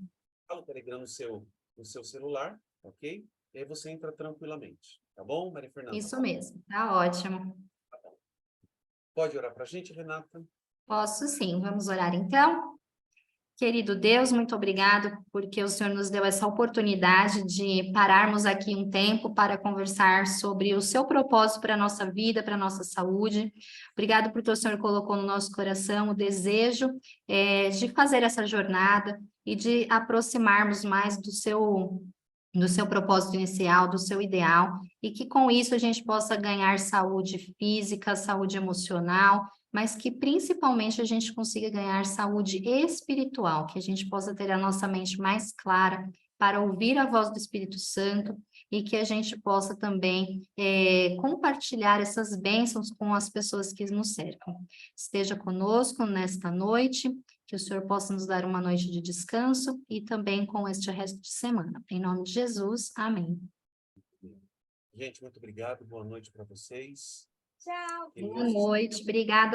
O Telegram no seu celular, ok? E aí você entra tranquilamente. Tá bom, Maria Fernanda? isso mesmo. Tá ótimo. Pode orar para a gente, Renata? Posso sim. Vamos orar então? Querido Deus, muito obrigado porque o Senhor nos deu essa oportunidade de pararmos aqui um tempo para conversar sobre o seu propósito para a nossa vida, para a nossa saúde. Obrigado porque o Senhor colocou no nosso coração o desejo de fazer essa jornada e de aproximarmos mais do seu propósito inicial, do seu ideal, e que com isso a gente possa ganhar saúde física, saúde emocional, mas que principalmente a gente consiga ganhar saúde espiritual, que a gente possa ter a nossa mente mais clara para ouvir a voz do Espírito Santo e que a gente possa também compartilhar essas bênçãos com as pessoas que nos cercam. Esteja conosco nesta noite, que o Senhor possa nos dar uma noite de descanso e também com este resto de semana. Em nome de Jesus, amém. Gente, muito obrigado. Boa noite para vocês. Tchau. Boa noite, obrigada.